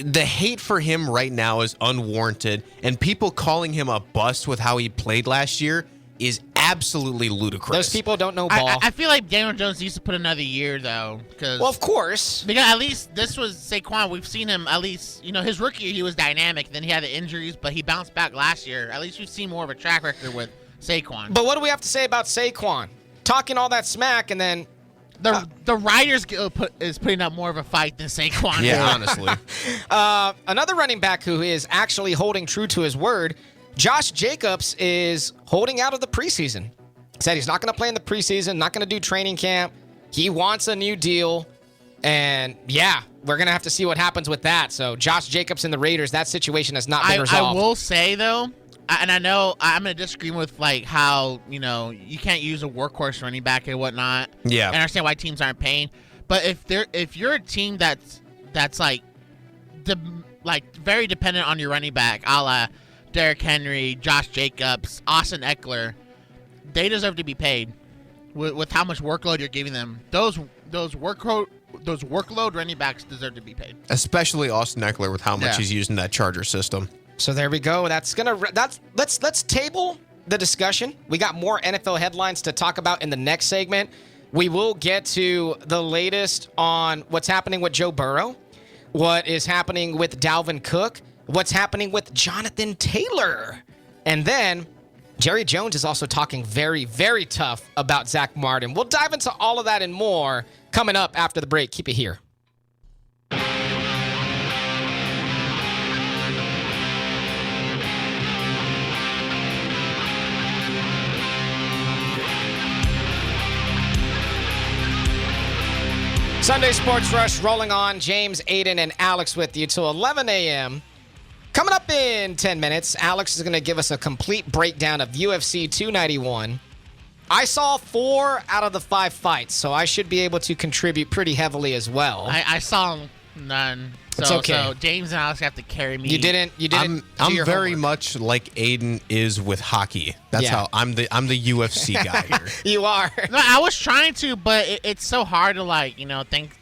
The hate for him right now is unwarranted, and people calling him a bust with how he played last year is absolutely ludicrous. Those people don't know ball. I feel like Daniel Jones needs to put another year, though. Well, of course. Because at least this was Saquon. We've seen him at least, his rookie year, he was dynamic. Then he had the injuries, but he bounced back last year. At least we've seen more of a track record with Saquon. But what do we have to say about Saquon? Talking all that smack and then... The Riders is putting up more of a fight than Saquon. Yeah, honestly. Another running back who is actually holding true to his word, Josh Jacobs, is holding out of the preseason. Said he's not going to play in the preseason, not going to do training camp. He wants a new deal. And, we're going to have to see what happens with that. So, Josh Jacobs and the Raiders, that situation has not been resolved. I will say, though, and I know I'm going to disagree with, how, you can't use a workhorse running back and whatnot. Yeah. I understand why teams aren't paying. But if you're a team that's very dependent on your running back, a la Derrick Henry, Josh Jacobs, Austin Eckler, they deserve to be paid with how much workload you're giving them. Those workload running backs deserve to be paid. Especially Austin Eckler with how much he's using that Charger system. So there we go. Let's table the discussion. We got more NFL headlines to talk about in the next segment. We will get to the latest on what's happening with Joe Burrow, what is happening with Dalvin Cook, what's happening with Jonathan Taylor. And then Jerry Jones is also talking very, very tough about Zack Martin. We'll dive into all of that and more coming up after the break. Keep it here. Sunday Sports Rush rolling on. James, Aiden, and Alex with you till 11 a.m. Coming up in 10 minutes, Alex is going to give us a complete breakdown of UFC 291. I saw 4 out of the 5 fights, so I should be able to contribute pretty heavily as well. I saw none. It's so, okay. So James and Alex have to carry me. You didn't. I'm very much like Aiden is with hockey. That's how I'm the UFC guy here. You are. No, I was trying to, but it's so hard to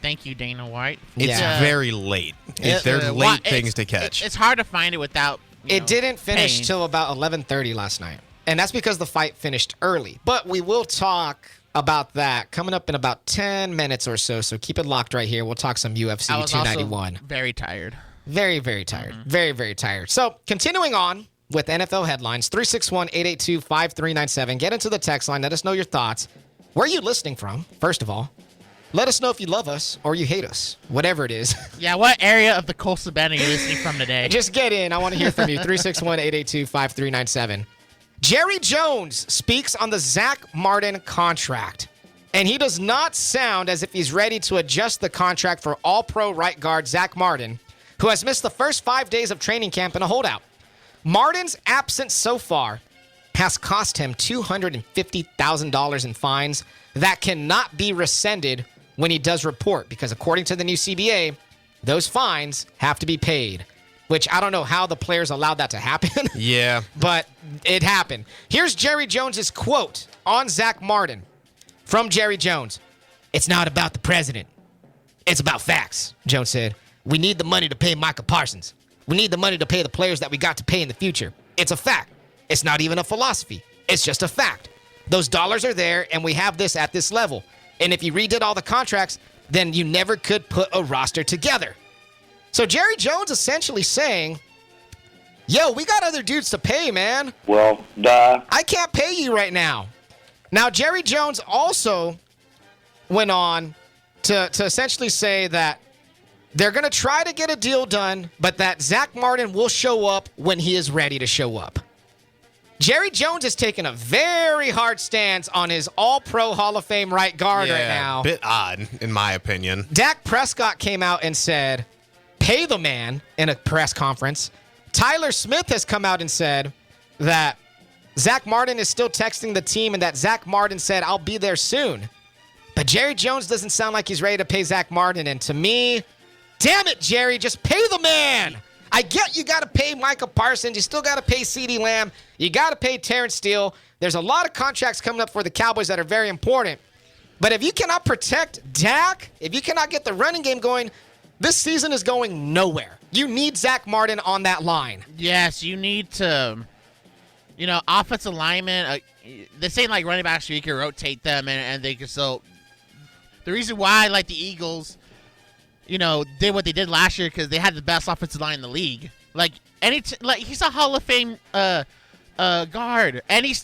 thank you, Dana White. It's very late. They're late things to catch. It's hard to find it without. It didn't finish pain. till about 11:30 last night, and that's because the fight finished early. But we will talk about that coming up in about 10 minutes or so. So keep it locked right here. We'll talk some UFC 291. Also very tired. Very, very tired. Very, very tired. So continuing on with NFL headlines, 361-882-5397. Get into the text line. Let us know your thoughts. Where are you listening from, first of all? Let us know if you love us or you hate us, whatever it is. Yeah, what area of the coastal bend are you listening from today? Just get in. I want to hear from you. 361-882-5397. Jerry Jones speaks on the Zack Martin contract, and he does not sound as if he's ready to adjust the contract for all-pro right guard Zack Martin, who has missed the first 5 days of training camp in a holdout. Martin's absence so far has cost him $250,000 in fines that cannot be rescinded when he does report, because according to the new CBA, those fines have to be paid. Which I don't know how the players allowed that to happen. Yeah. But it happened. Here's Jerry Jones's quote on Zack Martin from Jerry Jones. "It's not about the president. It's about facts," Jones said. "We need the money to pay Micah Parsons. We need the money to pay the players that we got to pay in the future. It's a fact. It's not even a philosophy. It's just a fact. Those dollars are there, and we have this at this level. And if you redid all the contracts, then you never could put a roster together." So Jerry Jones essentially saying, yo, we got other dudes to pay, man. Well, duh. I can't pay you right now. Now, Jerry Jones also went on to essentially say that they're going to try to get a deal done, but that Zack Martin will show up when he is ready to show up. Jerry Jones has taken a very hard stance on his all-pro Hall of Fame right guard right now. A bit odd, in my opinion. Dak Prescott came out and said, pay the man, in a press conference. Tyler Smith has come out and said that Zack Martin is still texting the team and that Zack Martin said, I'll be there soon. But Jerry Jones doesn't sound like he's ready to pay Zack Martin. And to me, damn it, Jerry, just pay the man. I get you got to pay Micah Parsons. You still got to pay CeeDee Lamb. You got to pay Terrence Steele. There's a lot of contracts coming up for the Cowboys that are very important. But if you cannot protect Dak, if you cannot get the running game going, this season is going nowhere. You need Zack Martin on that line. Yes, you need to, offensive linemen. They say like running backs, you can rotate them, and they can still. The reason why, like the Eagles, did what they did last year because they had the best offensive line in the league. He's a Hall of Fame guard, and he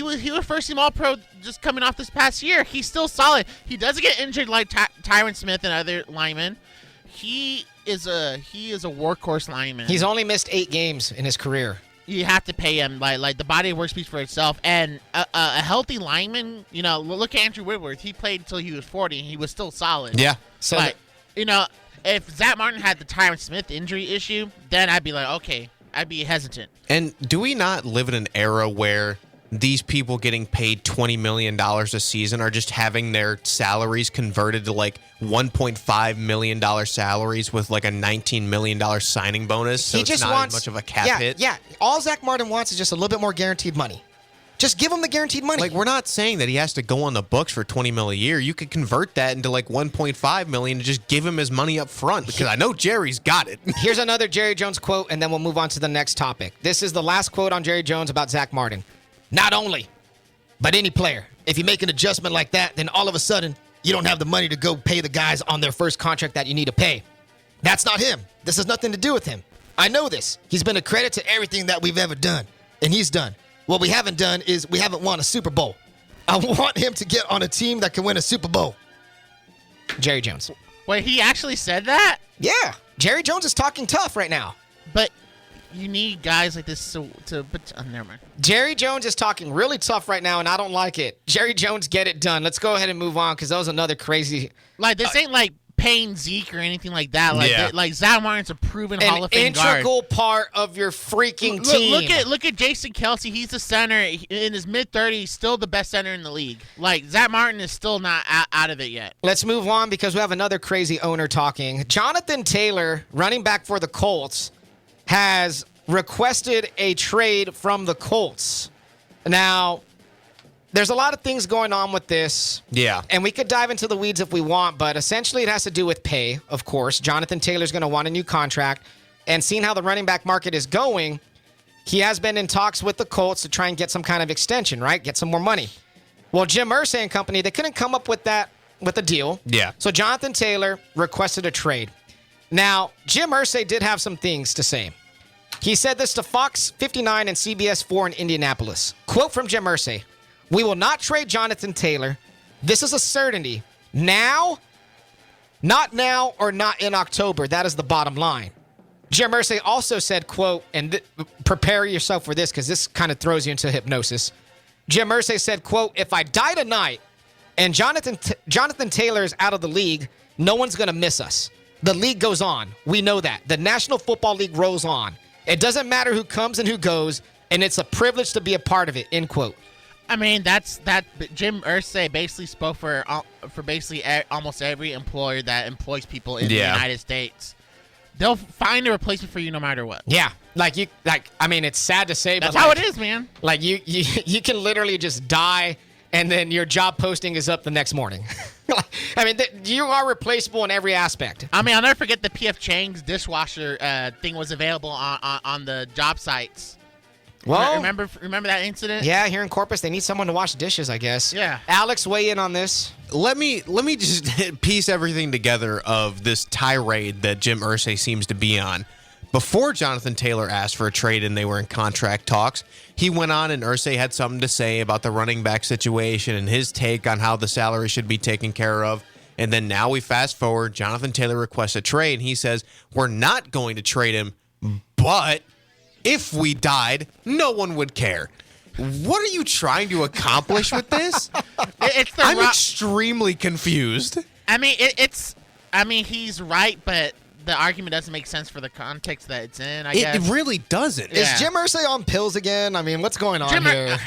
was first team All Pro just coming off this past year. He's still solid. He doesn't get injured like Tyron Smith and other linemen. He is a workhorse lineman. He's only missed 8 games in his career. You have to pay him. Like the body of work speaks for itself. And a healthy lineman, look at Andrew Whitworth. He played until he was 40, and he was still solid. Yeah. So, if Zack Martin had the Tyron Smith injury issue, then I'd be like, okay, I'd be hesitant. And do we not live in an era where these people getting paid $20 million a season are just having their salaries converted to like $1.5 million salaries with like a $19 million signing bonus? So it's not as much of a cap hit. Yeah, all Zack Martin wants is just a little bit more guaranteed money. Just give him the guaranteed money. Like, we're not saying that he has to go on the books for $20 million a year. You could convert that into like $1.5 million and just give him his money up front, because I know Jerry's got it. Here's another Jerry Jones quote, and then we'll move on to the next topic. This is the last quote on Jerry Jones about Zack Martin. Not only, but any player. If you make an adjustment like that, then all of a sudden, you don't have the money to go pay the guys on their first contract that you need to pay. That's not him. This has nothing to do with him. I know this. He's been a credit to everything that we've ever done, and he's done. What we haven't done is we haven't won a Super Bowl. I want him to get on a team that can win a Super Bowl. Jerry Jones. Wait, he actually said that? Yeah. Jerry Jones is talking tough right now. But you need guys like this to never mind. Jerry Jones is talking really tough right now, and I don't like it. Jerry Jones, get it done. Let's go ahead and move on, because that was another crazy. Like, this ain't like paying Zeke or anything like that. Like Zack Martin's a proven An Hall of Fame guard. integral part of your freaking team. Look at Jason Kelce. He's the center in his mid-30s, still the best center in the league. Like Zack Martin is still not out of it yet. Let's move on because we have another crazy owner talking. Jonathan Taylor, running back for the Colts, has requested a trade from the Colts. Now, there's a lot of things going on with this. Yeah. And we could dive into the weeds if we want, but essentially it has to do with pay, of course. Jonathan Taylor's going to want a new contract. And seeing how the running back market is going, he has been in talks with the Colts to try and get some kind of extension, right? Get some more money. Well, Jim Irsay and company, they couldn't come up with a deal. Yeah. So Jonathan Taylor requested a trade. Now, Jim Irsay did have some things to say. He said this to Fox 59 and CBS 4 in Indianapolis. Quote from Jim Irsay, "We will not trade Jonathan Taylor. This is a certainty. Now, not now or not in October. That is the bottom line." Jim Irsay also said, quote, and prepare yourself for this because this kind of throws you into hypnosis. Jim Irsay said, quote, "If I die tonight and Jonathan Taylor is out of the league, no one's going to miss us. The league goes on. We know that. The National Football League rolls on. It doesn't matter who comes and who goes, and it's a privilege to be a part of it," end quote. I mean, that Jim Irsay basically spoke for basically almost every employer that employs people in the United States. They'll find a replacement for you no matter what. Yeah, I mean, it's sad to say, that's but how it is, man. Like you can literally just die, and then your job posting is up the next morning. I mean, you are replaceable in every aspect. I mean, I'll never forget the P.F. Chang's dishwasher thing was available on the job sites. Well, remember that incident? Yeah, here in Corpus, they need someone to wash dishes, I guess. Yeah. Alex, weigh in on this. Let me just piece everything together of this tirade that Jim Irsay seems to be on. Before Jonathan Taylor asked for a trade and they were in contract talks, he went on and Irsay had something to say about the running back situation and his take on how the salary should be taken care of. And then now we fast forward, Jonathan Taylor requests a trade, and he says, "We're not going to trade him, but if we died, no one would care." What are you trying to accomplish with this? I'm extremely confused. I mean, he's right, but the argument doesn't make sense for the context that it's in, I guess. It really doesn't. Is Jim Irsay on pills again? I mean, what's going on here?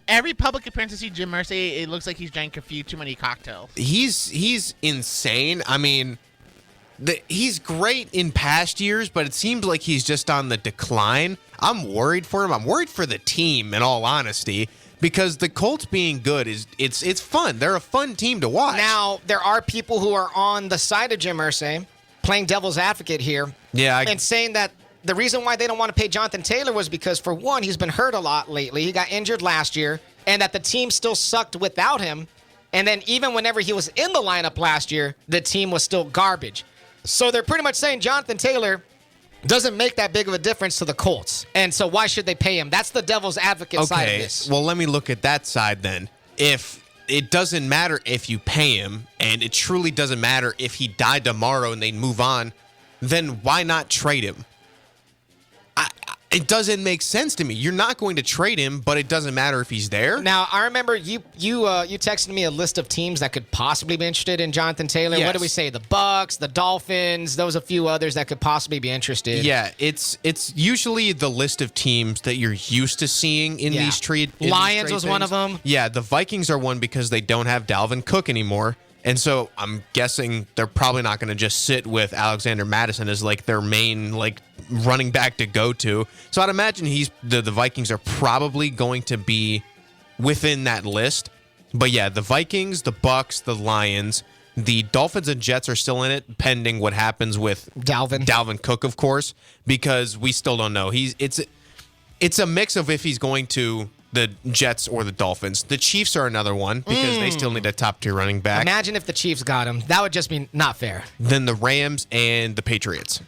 Every public appearance I see Jim Irsay, it looks like he's drank a few too many cocktails. He's insane. I mean, he's great in past years, but it seems like he's just on the decline. I'm worried for him. I'm worried for the team, in all honesty, because the Colts being good it's fun. They're a fun team to watch. Now, there are people who are on the side of Jim Irsay, playing devil's advocate here, and saying that the reason why they don't want to pay Jonathan Taylor was because, for one, he's been hurt a lot lately. He got injured last year, and that the team still sucked without him. And then even whenever he was in the lineup last year, the team was still garbage. So they're pretty much saying Jonathan Taylor doesn't make that big of a difference to the Colts. And so why should they pay him? That's the devil's advocate side of this. Well, let me look at that side then. If it doesn't matter if you pay him, and it truly doesn't matter if he died tomorrow and they move on, then why not trade him? It doesn't make sense to me. You're not going to trade him, but it doesn't matter if he's there. Now, I remember you texted me a list of teams that could possibly be interested in Jonathan Taylor. Yes. What did we say? The Bucks, the Dolphins. There was a few others that could possibly be interested. Yeah, it's usually the list of teams that you're used to seeing in these trade. Lions was one of them. Yeah, the Vikings are one because they don't have Dalvin Cook anymore. And so I'm guessing they're probably not going to just sit with Alexander Mattison as like their main running back to go to. So I'd imagine the Vikings are probably going to be within that list. But yeah, the Vikings, the Bucks, the Lions, the Dolphins and Jets are still in it, pending what happens with Dalvin Cook, of course, because we still don't know. It's a mix of if he's going to the Jets or the Dolphins. The Chiefs are another one because they still need a top-tier running back. Imagine if the Chiefs got him. That would just be not fair. Then the Rams and the Patriots.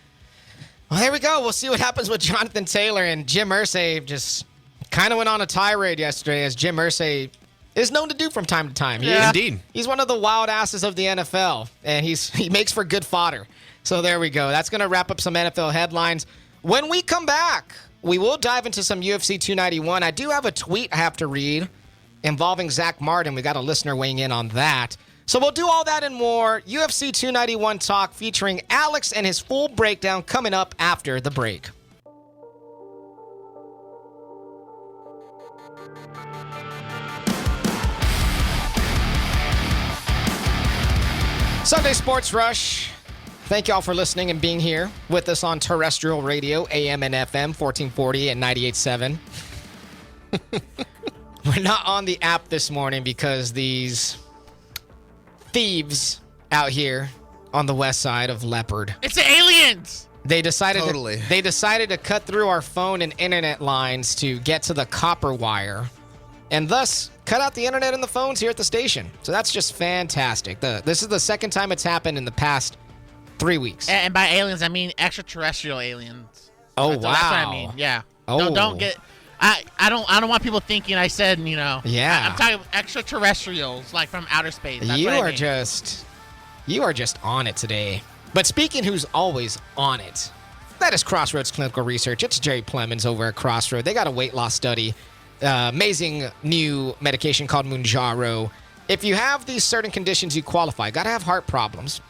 Well, there we go. We'll see what happens with Jonathan Taylor. And Jim Irsay just kind of went on a tirade yesterday, as Jim Irsay is known to do from time to time. Indeed. He's one of the wild asses of the NFL, and he makes for good fodder. So there we go. That's going to wrap up some NFL headlines. When we come back, we will dive into some UFC 291. I do have a tweet I have to read involving Zack Martin. We got a listener weighing in on that. So we'll do all that and more. UFC 291 talk featuring Alex and his full breakdown coming up after the break. Sunday Sports Rush. Thank y'all for listening and being here with us on terrestrial radio, AM and FM, 1440 and 98.7. We're not on the app this morning because these thieves out here on the west side of Leopard. It's aliens! They decided to cut through our phone and internet lines to get to the copper wire and thus cut out the internet and the phones here at the station. So that's just fantastic. This is the second time it's happened in the past 3 weeks. And by aliens, I mean extraterrestrial aliens. Oh, That's what I mean. Yeah. Oh. Don't get. I don't want people thinking I said, Yeah. I'm talking extraterrestrials, like from outer space. That's You what I are mean. you are just on it today. But speaking who's always on it, that is Crossroads Clinical Research. It's Jerry Plemons over at Crossroads. They got a weight loss study. Amazing new medication called Mounjaro. If you have these certain conditions, you qualify. Got to have heart problems,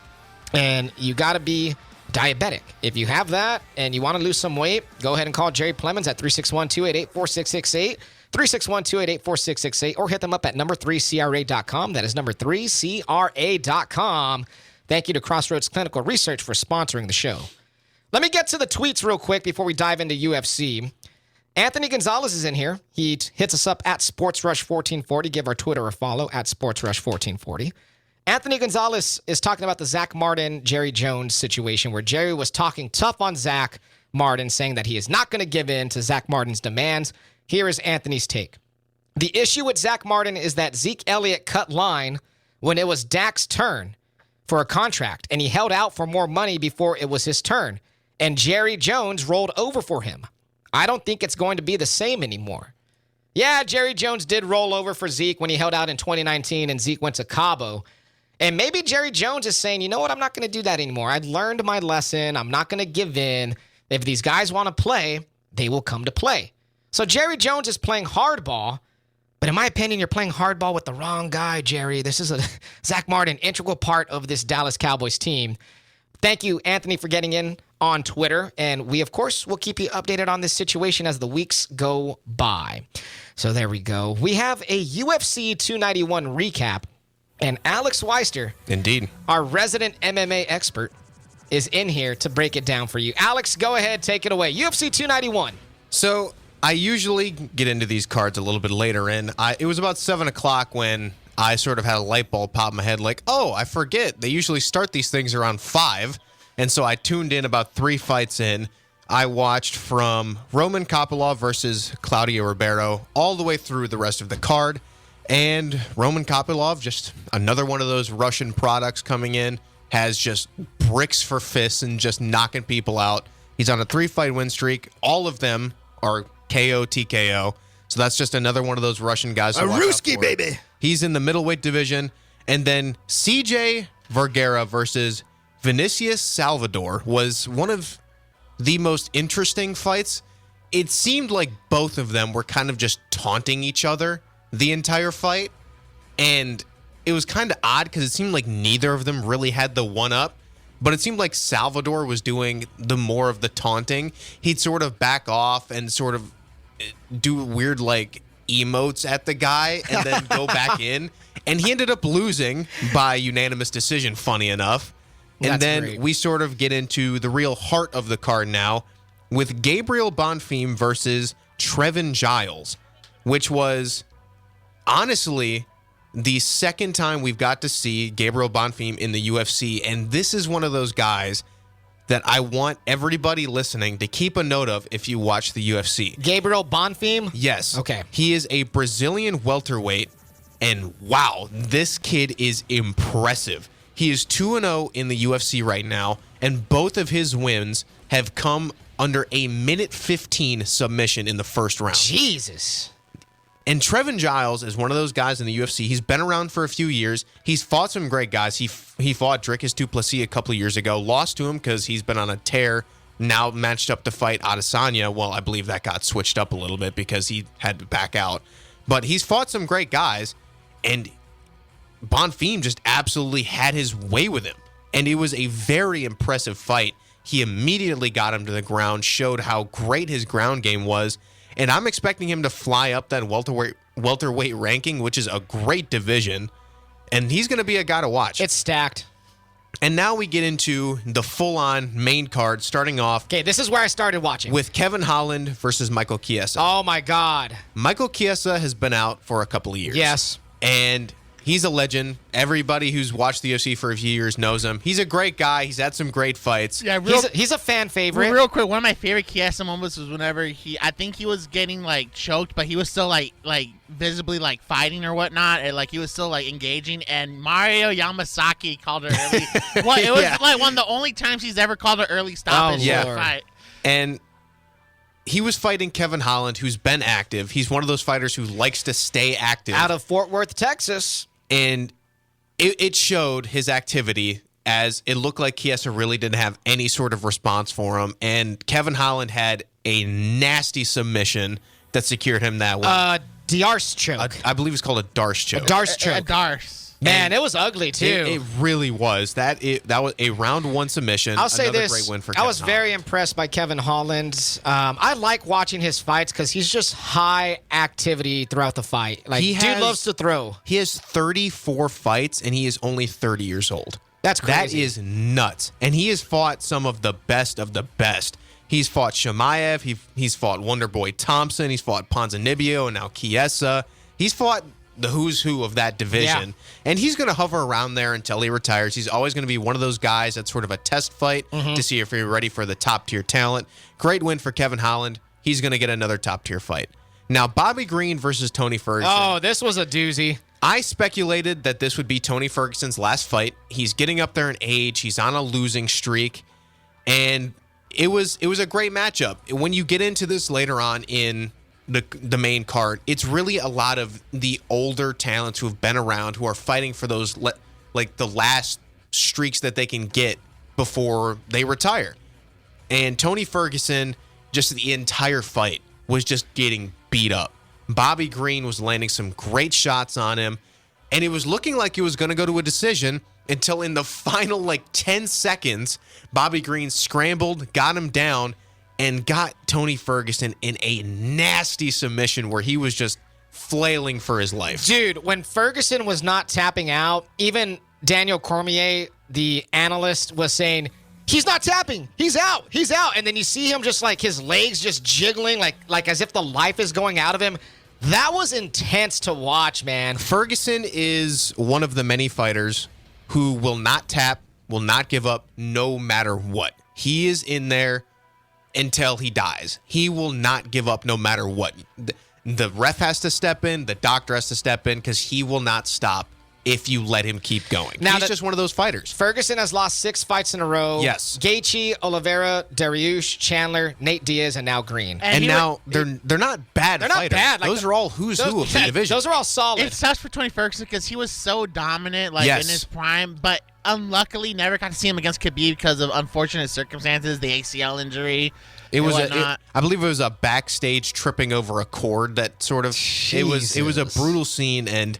and you got to be diabetic. If you have that and you want to lose some weight, go ahead and call Jerry Plemons at 361-288-4668, 361-288-4668, or hit them up at number3cra.com. That is number3cra.com. Thank you to Crossroads Clinical Research for sponsoring the show. Let me get to the tweets real quick before we dive into UFC. Anthony Gonzalez is in here. He hits us up at SportsRush1440. Give our Twitter a follow at SportsRush1440. Anthony Gonzalez is talking about the Zack Martin, Jerry Jones situation where Jerry was talking tough on Zack Martin, saying that he is not going to give in to Zack Martin's demands. Here is Anthony's take. The issue with Zack Martin is that Zeke Elliott cut line when it was Dak's turn for a contract, and he held out for more money before it was his turn, and Jerry Jones rolled over for him. I don't think it's going to be the same anymore. Yeah, Jerry Jones did roll over for Zeke when he held out in 2019 and Zeke went to Cabo. And maybe Jerry Jones is saying, you know what, I'm not going to do that anymore. I've learned my lesson. I'm not going to give in. If these guys want to play, they will come to play. So Jerry Jones is playing hardball, but in my opinion, you're playing hardball with the wrong guy, Jerry. This is a Zack Martin, integral part of this Dallas Cowboys team. Thank you, Anthony, for getting in on Twitter. And we, of course, will keep you updated on this situation as the weeks go by. So there we go. We have a UFC 291 recap. And Alex Weister, indeed, our resident MMA expert, is in here to break it down for you. Alex, go ahead, take it away. UFC 291. So I usually get into these cards a little bit later in. It was about 7 o'clock when I sort of had a light bulb pop in my head like, oh, I forget. They usually start these things around 5. And so I tuned in about 3 fights in. I watched from Roman Kopylov versus Claudio Ribeiro all the way through the rest of the card. And Roman Kopylov, just another one of those Russian products coming in, has just bricks for fists and just knocking people out. He's on a 3-fight win streak. All of them are KO, TKO. So that's just another one of those Russian guys. A Ruski, baby. He's in the middleweight division. And then CJ Vergara versus Vinicius Salvador was one of the most interesting fights. It seemed like both of them were kind of just taunting each other the entire fight, and it was kind of odd because it seemed like neither of them really had the one-up, but it seemed like Salvador was doing the more of the taunting. He'd sort of back off and sort of do weird, like, emotes at the guy and then go back in, and he ended up losing by unanimous decision, funny enough. And That's then great. we sort of get into the real heart of the card now with Gabriel Bonfim versus Trevin Giles, which was honestly the second time we've got to see Gabriel Bonfim in the UFC, and this is one of those guys that I want everybody listening to keep a note of if you watch the UFC. Gabriel Bonfim? Yes. Okay. He is a Brazilian welterweight, and wow, this kid is impressive. He is 2-0 in the UFC right now, and both of his wins have come under a minute 15 submission in the first round. Jesus. And Trevin Giles is one of those guys in the UFC. He's been around for a few years. He's fought some great guys. He fought Dricus du Plessis a couple of years ago, lost to him because he's been on a tear, now matched up to fight Adesanya. Well, I believe that got switched up a little bit because he had to back out. But he's fought some great guys, and Bonfim just absolutely had his way with him. And it was a very impressive fight. He immediately got him to the ground, showed how great his ground game was. And I'm expecting him to fly up that welterweight ranking, which is a great division. And he's going to be a guy to watch. It's stacked. And now we get into the full-on main card, starting off. Okay, this is where I started watching. With Kevin Holland versus Michael Chiesa. Oh, my God. Michael Chiesa has been out for a couple of years. Yes. And he's a legend. Everybody who's watched the UFC for a few years knows him. He's a great guy. He's had some great fights. Yeah, he's a fan favorite. Real quick, one of my favorite Chiesa moments was whenever I think he was getting like choked, but he was still like visibly like fighting or whatnot, and like he was still like engaging. And Mario Yamasaki called her early. Well, it was like one of the only times he's ever called her early stoppage in a fight. And he was fighting Kevin Holland, who's been active. He's one of those fighters who likes to stay active. Out of Fort Worth, Texas. And it showed his activity, as it looked like Chiesa really didn't have any sort of response for him. And Kevin Holland had a nasty submission that secured him that one. Darce choke. I believe it's called a Darce choke. A Darce choke. A Darce. Man, it was ugly, too. It really was. That was a round one submission. I'll say this. Great win for I was Kevin very impressed by Kevin Holland. I like watching his fights because he's just high activity throughout the fight. Like, dude loves to throw. He has 34 fights, and he is only 30 years old. That's crazy. That is nuts. And he has fought some of the best of the best. He's fought Shamaev. He's fought Wonderboy Thompson. He's fought Ponzinibbio and now Chiesa. He's fought the who's who of that division. Yeah. And he's going to hover around there until he retires. He's always going to be one of those guys that's sort of a test fight to see if you're ready for the top-tier talent. Great win for Kevin Holland. He's going to get another top-tier fight. Now, Bobby Green versus Tony Ferguson. Oh, this was a doozy. I speculated that this would be Tony Ferguson's last fight. He's getting up there in age. He's on a losing streak. And it was a great matchup. When you get into this later on in the main card, it's really a lot of the older talents who have been around, who are fighting for those like the last streaks that they can get before they retire. And Tony Ferguson, just the entire fight, was just getting beat up. Bobby Green was landing some great shots on him, and it was looking like it was going to go to a decision until in the final 10 seconds, Bobby Green scrambled, got him down, and got Tony Ferguson in a nasty submission where he was just flailing for his life. Dude, when Ferguson was not tapping out, even Daniel Cormier, the analyst, was saying, he's not tapping. He's out. He's out. And then you see him just his legs just jiggling like as if the life is going out of him. That was intense to watch, man. Ferguson is one of the many fighters who will not tap, will not give up no matter what. He is in there until he dies. He will not give up no matter what. The ref has to step in, the doctor has to step in, because he will not stop if you let him keep going. Now he's just one of those fighters. Ferguson has lost 6 fights in a row. Yes. Gaethje, Oliveira, Dariush, Chandler, Nate Diaz, and now Green. And now they're not bad fighters. Not bad. Those are all who's who of the division. Those are all solid. It sucks for Tony Ferguson because he was so dominant in his prime, but unluckily never got to see him against Khabib because of unfortunate circumstances, the ACL injury. It was I believe it was a backstage tripping over a cord that sort of Jesus. It was a brutal scene, and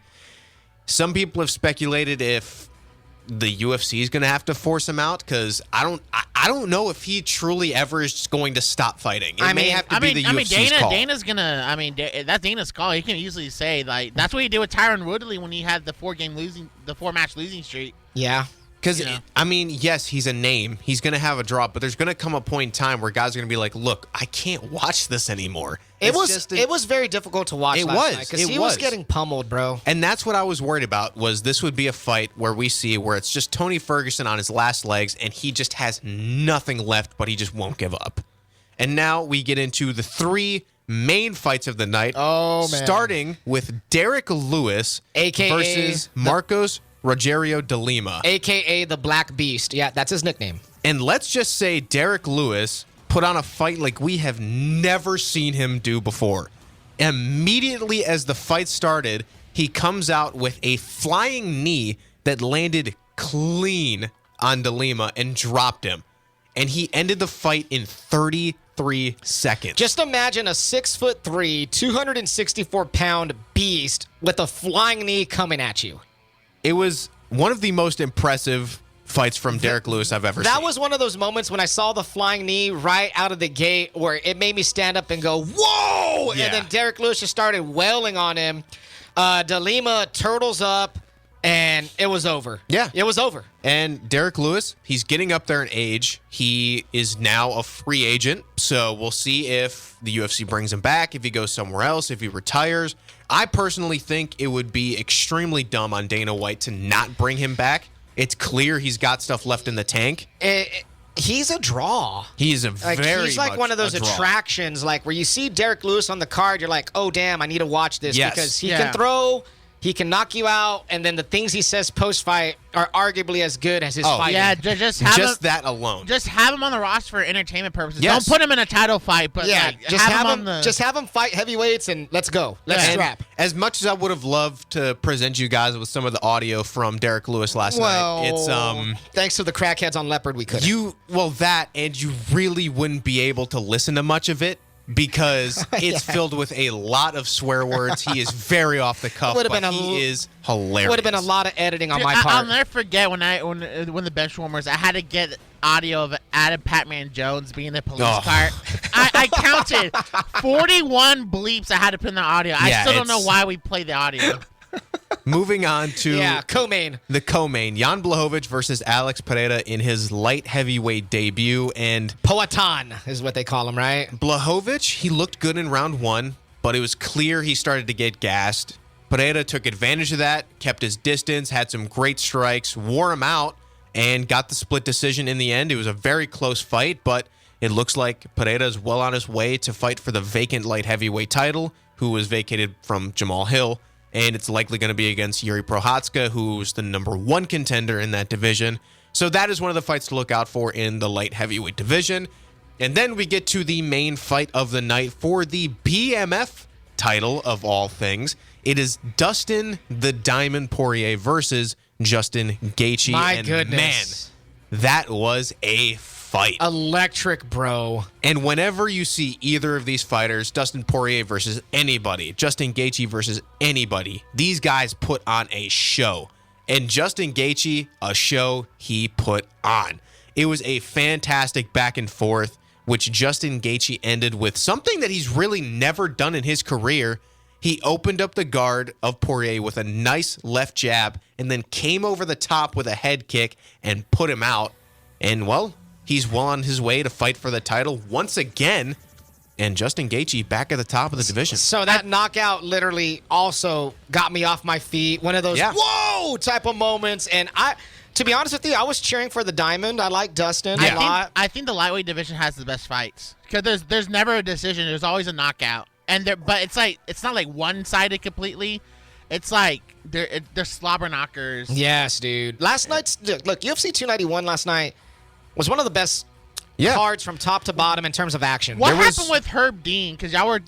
some people have speculated if the UFC is going to have to force him out, because I don't know if he truly ever is going to stop fighting. It may have to be the UFC's call. Dana's gonna. That's Dana's call. He can easily say that's what he did with Tyron Woodley when he had the 4-match losing streak. Yeah. Because, yes, he's a name. He's going to have a drop, but there's going to come a point in time where guys are going to be like, look, I can't watch this anymore. It was very difficult to watch last night because he was getting pummeled, bro. And that's what I was worried about, was this would be a fight where it's just Tony Ferguson on his last legs, and he just has nothing left, but he just won't give up. And now we get into the 3 main fights of the night. Oh, man. Starting with Derek Lewis versus Marcos Rogerio de Lima, a.k.a. the Black Beast. Yeah, that's his nickname. And let's just say Derek Lewis put on a fight like we have never seen him do before. Immediately as the fight started, he comes out with a flying knee that landed clean on de Lima and dropped him. And he ended the fight in 33 seconds. Just imagine a 6'3", 264-pound beast with a flying knee coming at you. it was one of the most impressive fights from Derek Lewis I've ever seen. That was one of those moments when I saw the flying knee right out of the gate where it made me stand up and go, whoa! Yeah. And then Derek Lewis just started wailing on him. De Lima turtles up, and it was over. Yeah. It was over. And Derek Lewis, he's getting up there in age. He is now a free agent, so we'll see if the UFC brings him back, if he goes somewhere else, if he retires. I personally think it would be extremely dumb on Dana White to not bring him back. It's clear he's got stuff left in the tank. He's a draw. He's a He's like one of those attractions, like where you see Derek Lewis on the card, you're like, oh damn, I need to watch this because he can throw, he can knock you out, and then the things he says post fight are arguably as good as his fighting. Yeah, just have him, that alone. Just have him on the roster for entertainment purposes. Yes. Don't put him in a title fight, but just have him fight heavyweights and let's go. Let's strap. As much as I would have loved to present you guys with some of the audio from Derek Lewis last night, it's thanks to the crackheads on Leopard, we couldn't. you really wouldn't be able to listen to much of it because it's filled with a lot of swear words. He is very off the cuff, but he is hilarious. Would have been a lot of editing on my part. I'll never forget when the bench warmers, I had to get audio of Adam Patman Jones being in the police car. I counted 41 bleeps I had to put in the audio. I still don't know why we played the audio. Moving on to co-main. The co-main, Jan Blachowicz versus Alex Pereira in his light heavyweight debut. And Poatan is what they call him, right? Blachowicz, he looked good in round one, but it was clear he started to get gassed. Pereira took advantage of that, kept his distance, had some great strikes, wore him out, and got the split decision in the end. It was a very close fight, but it looks like Pereira is well on his way to fight for the vacant light heavyweight title, who was vacated from Jamal Hill. And it's likely going to be against Yuri Prochazka, who's the number one contender in that division. So that is one of the fights to look out for in the light heavyweight division. And then we get to the main fight of the night for the BMF title of all things. It is Dustin the Diamond Poirier versus Justin Gaethje. My goodness. Man, that was a fight. Electric, bro. And whenever you see either of these fighters, Dustin Poirier versus anybody, Justin Gaethje versus anybody, these guys put on a show. And Justin Gaethje, a show he put on. It was a fantastic back and forth, which Justin Gaethje ended with something that he's really never done in his career. He opened up the guard of Poirier with a nice left jab and then came over the top with a head kick and put him out. And, well, he's well on his way to fight for the title once again. And Justin Gaethje back at the top of the division. So that knockout literally also got me off my feet. One of those whoa type of moments. And to be honest with you, I was cheering for the Diamond. I like Dustin a lot. I think the lightweight division has the best fights because there's never a decision. There's always a knockout. But it's not like one-sided completely. It's like they're slobber knockers. Yes, dude. Last night's look, UFC 291 last night was one of the best cards from top to bottom in terms of action. What happened with Herb Dean? Because y'all were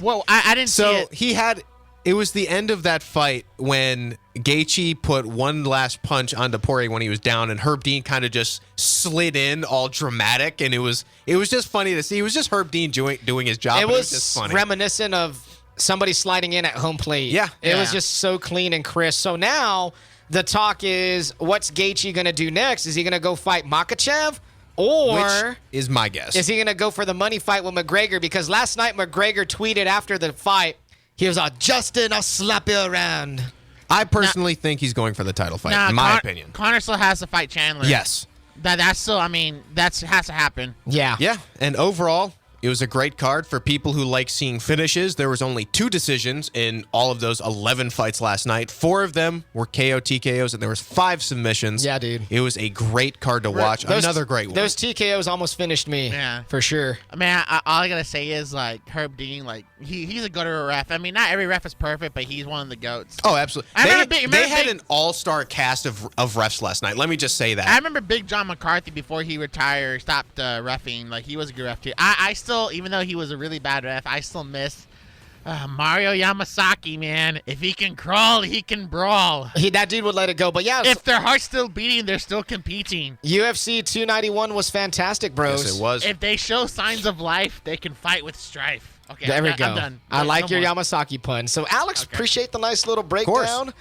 well, I didn't see it. So it was the end of that fight when Gaethje put one last punch onto Poirier when he was down, and Herb Dean kind of just slid in all dramatic, and it was just funny to see. It was just Herb Dean doing his job. It was just funny. Reminiscent of somebody sliding in at home plate. Yeah. It was just so clean and crisp. So now the talk is, what's Gaethje going to do next? Is he going to go fight Makhachev? Or which is my guess. Is he going to go for the money fight with McGregor? Because last night McGregor tweeted after the fight, he was like, Justin, I'll slap you around. I personally think he's going for the title fight, in my opinion. Conor still has to fight Chandler. Yes. That's still, that has to happen. Yeah. Yeah, and overall, it was a great card for people who like seeing finishes. There was only 2 decisions in all of those 11 fights last night. 4 of them were KO TKOs, and there was 5 submissions. Yeah, dude. It was a great card to watch. Another great one. Those TKOs almost finished me. Yeah. For sure. All I got to say is, like, Herb Dean, like, he's a go-to ref. Not every ref is perfect, but he's one of the GOATs. Oh, absolutely. They had an all-star cast of refs last night. Let me just say that. I remember Big John McCarthy, before he retired, stopped reffing. Like, he was a good ref, too. I still, even though he was a really bad ref, I still miss Mario Yamasaki, man. If he can crawl, he can brawl. That dude would let it go. But yeah, if their heart's still beating, they're still competing. UFC 291 was fantastic, bros. Yes, it was. If they show signs of life, they can fight with strife. Okay, There we go. I'm done. I like your more. Yamasaki pun. So, Alex, appreciate the nice little breakdown.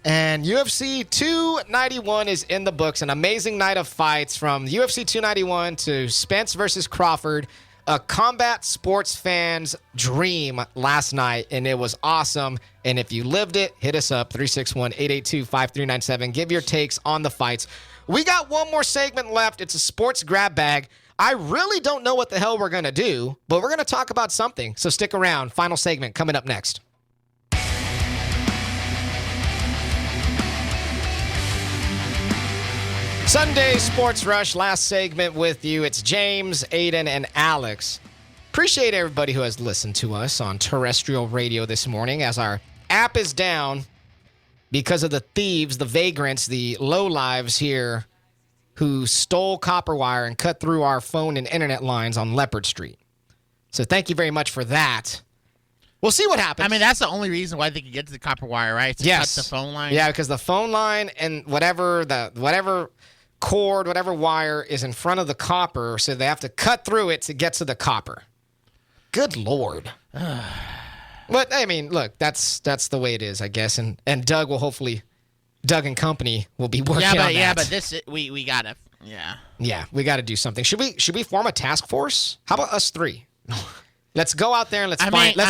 And UFC 291 is in the books. An amazing night of fights from UFC 291 to Spence versus Crawford. A combat sports fan's dream last night, and it was awesome. And if you lived it, hit us up, 361-882-5397. Give your takes on the fights. We got one more segment left. It's a sports grab bag. I really don't know what the hell we're going to do, but we're going to talk about something. So stick around. Final segment coming up next. Sunday Sports Rush, last segment with you. It's James, Aiden, and Alex. Appreciate everybody who has listened to us on terrestrial radio this morning as our app is down because of the thieves, the vagrants, the lowlives here who stole copper wire and cut through our phone and internet lines on Leopard Street. So thank you very much for that. We'll see what happens. I mean, that's the only reason why they could get to the copper wire, right? To yes. cut the phone line. Yeah, because the phone line and whatever cord, whatever wire is in front of the copper, so they have to cut through it to get to the copper. Good Lord. But, I mean, look, that's the way it is, I guess. And Doug will hopefully... Doug and company will be working on that. Yeah, but this we gotta Yeah, we gotta do something. Should we form a task force? How about us three? Let's go out there and let's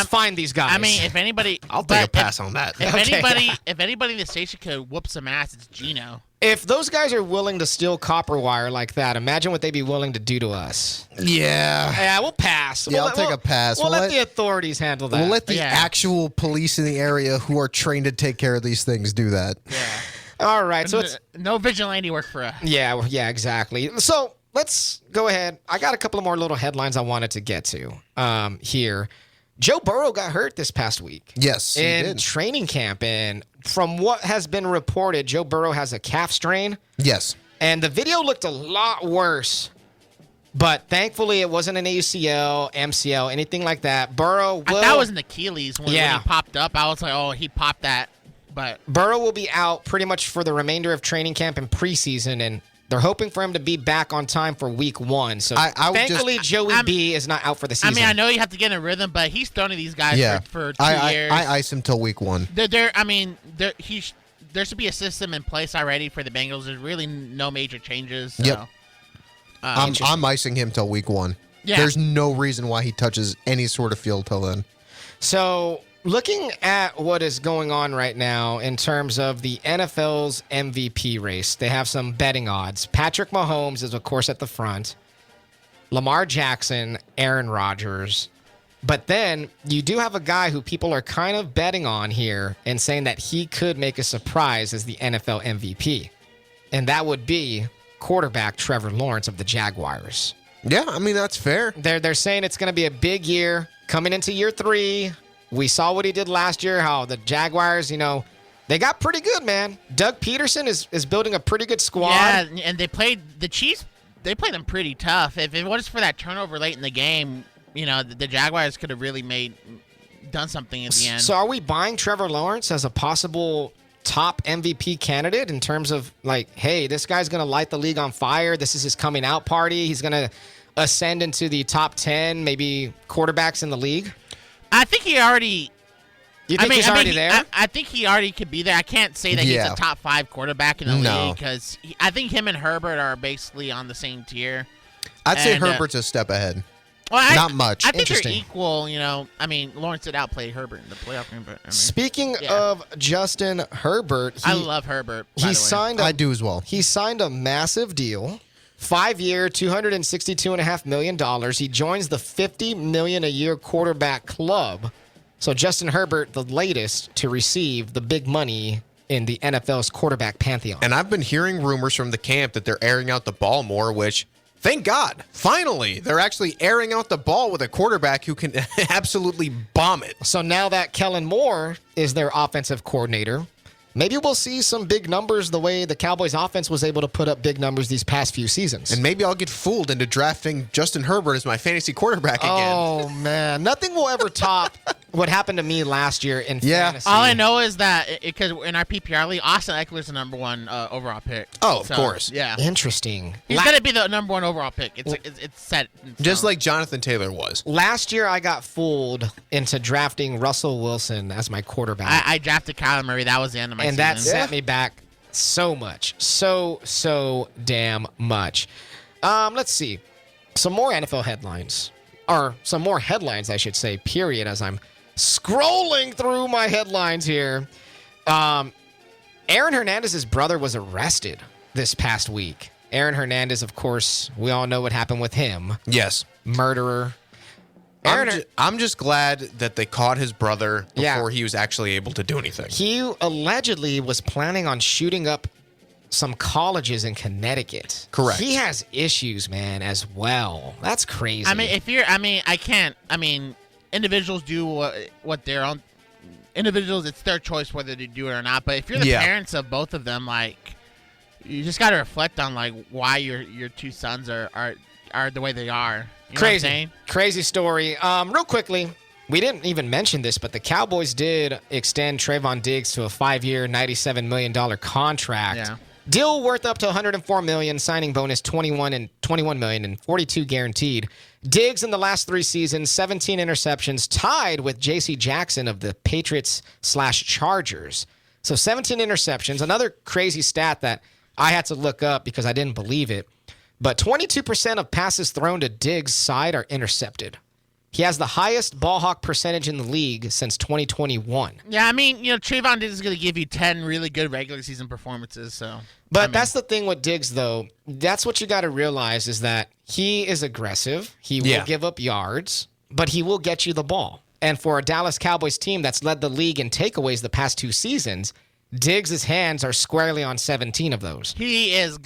find these guys. I mean, if anybody, I'll take a pass on that. If anybody in the station could whoop some ass, it's Gino. If those guys are willing to steal copper wire like that, imagine what they'd be willing to do to us. Yeah. We'll pass. Yeah, I'll take a pass. We'll let the authorities handle that. We'll let the actual police in the area who are trained to take care of these things do that. Yeah. All right. So it's no vigilante work for us. Yeah, exactly. So let's go ahead. I got a couple of more little headlines I wanted to get to here. Joe Burrow got hurt this past week. Yes, he in did. Training camp. And from what has been reported, Joe Burrow has a calf strain. Yes. And the video looked a lot worse. But thankfully, it wasn't an ACL, MCL, anything like that. Burrow will... That was an Achilles when he popped up. I was like, oh, he popped that. But Burrow will be out pretty much for the remainder of training camp and preseason, and they're hoping for him to be back on time for week 1. So thankfully, Joey B is not out for the season. I mean, I know you have to get in a rhythm, but he's thrown to these guys for 2 years. I ice him till week 1. There should be a system in place already for the Bengals. There's really no major changes. So. Yep. I'm icing him till week 1. Yeah. There's no reason why he touches any sort of field till then. So looking at what is going on right now in terms of the NFL's MVP race, they have some betting odds. Patrick Mahomes is, of course, at the front. Lamar Jackson, Aaron Rodgers. But then you do have a guy who people are kind of betting on here and saying that he could make a surprise as the NFL MVP. And that would be quarterback Trevor Lawrence of the Jaguars. Yeah, I mean, that's fair. They're saying it's going to be a big year coming into year 3. We saw what he did last year, how the Jaguars, they got pretty good, man. Doug Peterson is building a pretty good squad. Yeah, and they played the Chiefs. They played them pretty tough. If it wasn't for that turnover late in the game, the Jaguars could have really done something at the end. So are we buying Trevor Lawrence as a possible top MVP candidate in terms of hey, this guy's going to light the league on fire. This is his coming out party. He's going to ascend into the top 10, maybe quarterbacks in the league? I think he already... You think he's already there? I think he already could be there. I can't say that he's a top 5 quarterback in the league because I think him and Herbert are basically on the same tier. I'd say Herbert's a step ahead. Well, not much. I think they're equal. Lawrence did outplay Herbert in the playoff game. But Speaking of Justin Herbert, I love Herbert. I do as well. He signed a massive deal. 5-year, $262.5 million. He joins the $50 million a year quarterback club. So Justin Herbert, the latest to receive the big money in the NFL's quarterback pantheon. And I've been hearing rumors from the camp that they're airing out the ball more, which, thank God, finally, they're actually airing out the ball with a quarterback who can absolutely bomb it. So now that Kellen Moore is their offensive coordinator, maybe we'll see some big numbers the way the Cowboys offense was able to put up big numbers these past few seasons. And maybe I'll get fooled into drafting Justin Herbert as my fantasy quarterback again. Oh, man. Nothing will ever top what happened to me last year in fantasy. All I know is that because in our PPR league, Austin Eckler's the number 1 overall pick. Oh, of course. Yeah. Interesting. He's going to be the number 1 overall pick. It's set. Just like Jonathan Taylor was. Last year, I got fooled into drafting Russell Wilson as my quarterback. I drafted Kyler Murray. That was the end of my season. And that set me back so much. So damn much. Let's see. Some more NFL headlines. Or some more headlines, I should say, period, as I'm scrolling through my headlines here. Aaron Hernandez's brother was arrested this past week. Aaron Hernandez, of course, we all know what happened with him. Yes. Murderer. I'm just glad that they caught his brother before he was actually able to do anything. He allegedly was planning on shooting up some colleges in Connecticut. Correct. He has issues, man, as well. That's crazy. Individuals do what their own individuals. It's their choice whether to do it or not. But if you're the parents of both of them, like, you just got to reflect on like why your two sons are the way they are. You know crazy, what I'm saying? Crazy story. Real quickly, we didn't even mention this, but the Cowboys did extend Trayvon Diggs to a 5-year, $97 million contract. Yeah. Deal worth up to $104 million, signing bonus $21 million, and $42 guaranteed. Diggs in the last 3 seasons, 17 interceptions, tied with J.C. Jackson of the Patriots/Chargers. So 17 interceptions. Another crazy stat that I had to look up because I didn't believe it. But 22% of passes thrown to Diggs' side are intercepted. He has the highest ball hawk percentage in the league since 2021. Yeah, Trayvon Diggs is going to give you 10 really good regular season performances. But that's the thing with Diggs, though. That's what you got to realize is that he is aggressive. He will give up yards, but he will get you the ball. And for a Dallas Cowboys team that's led the league in takeaways the past 2 seasons, Diggs' hands are squarely on 17 of those. He is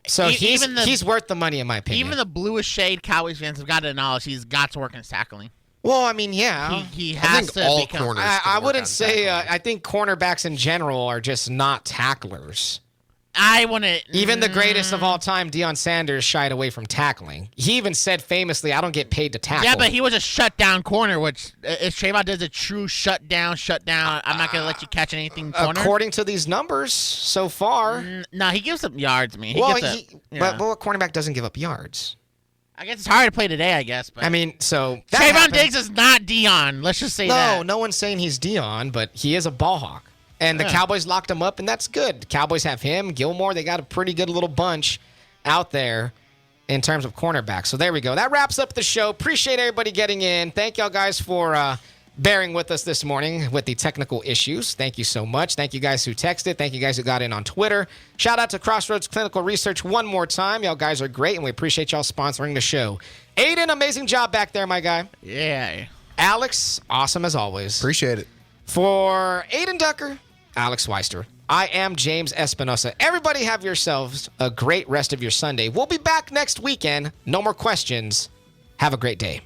he's worth the money, in my opinion. Even the bluest shade Cowboys fans have got to acknowledge he's got to work in his tackling. Well, he has to all become. corners. I wouldn't say. I think cornerbacks in general are just not tacklers. I want to. Even the greatest of all time, Deion Sanders, shied away from tackling. He even said famously, "I don't get paid to tackle." Yeah, but he was a shutdown corner, which if Trayvon does a true shutdown, I'm not going to let you catch anything corner. According to these numbers so far. No, he gives up yards, man. But a cornerback doesn't give up yards. I guess it's hard to play today, I guess. But Trayvon Diggs is not Deion. Let's just say that. No one's saying he's Deion, but he is a ball hawk. And the Cowboys locked him up, and that's good. The Cowboys have him, Gilmore. They got a pretty good little bunch out there in terms of cornerbacks. So there we go. That wraps up the show. Appreciate everybody getting in. Thank y'all guys for bearing with us this morning with the technical issues. Thank you so much. Thank you guys who texted. Thank you guys who got in on Twitter. Shout out to Crossroads Clinical Research one more time. Y'all guys are great, and we appreciate y'all sponsoring the show. Aiden, amazing job back there, my guy. Yeah. Alex, awesome as always. Appreciate it. For Adin Ducker, Alex Weister, I am James Espinosa. Everybody have yourselves a great rest of your Sunday. We'll be back next weekend. No more questions. Have a great day.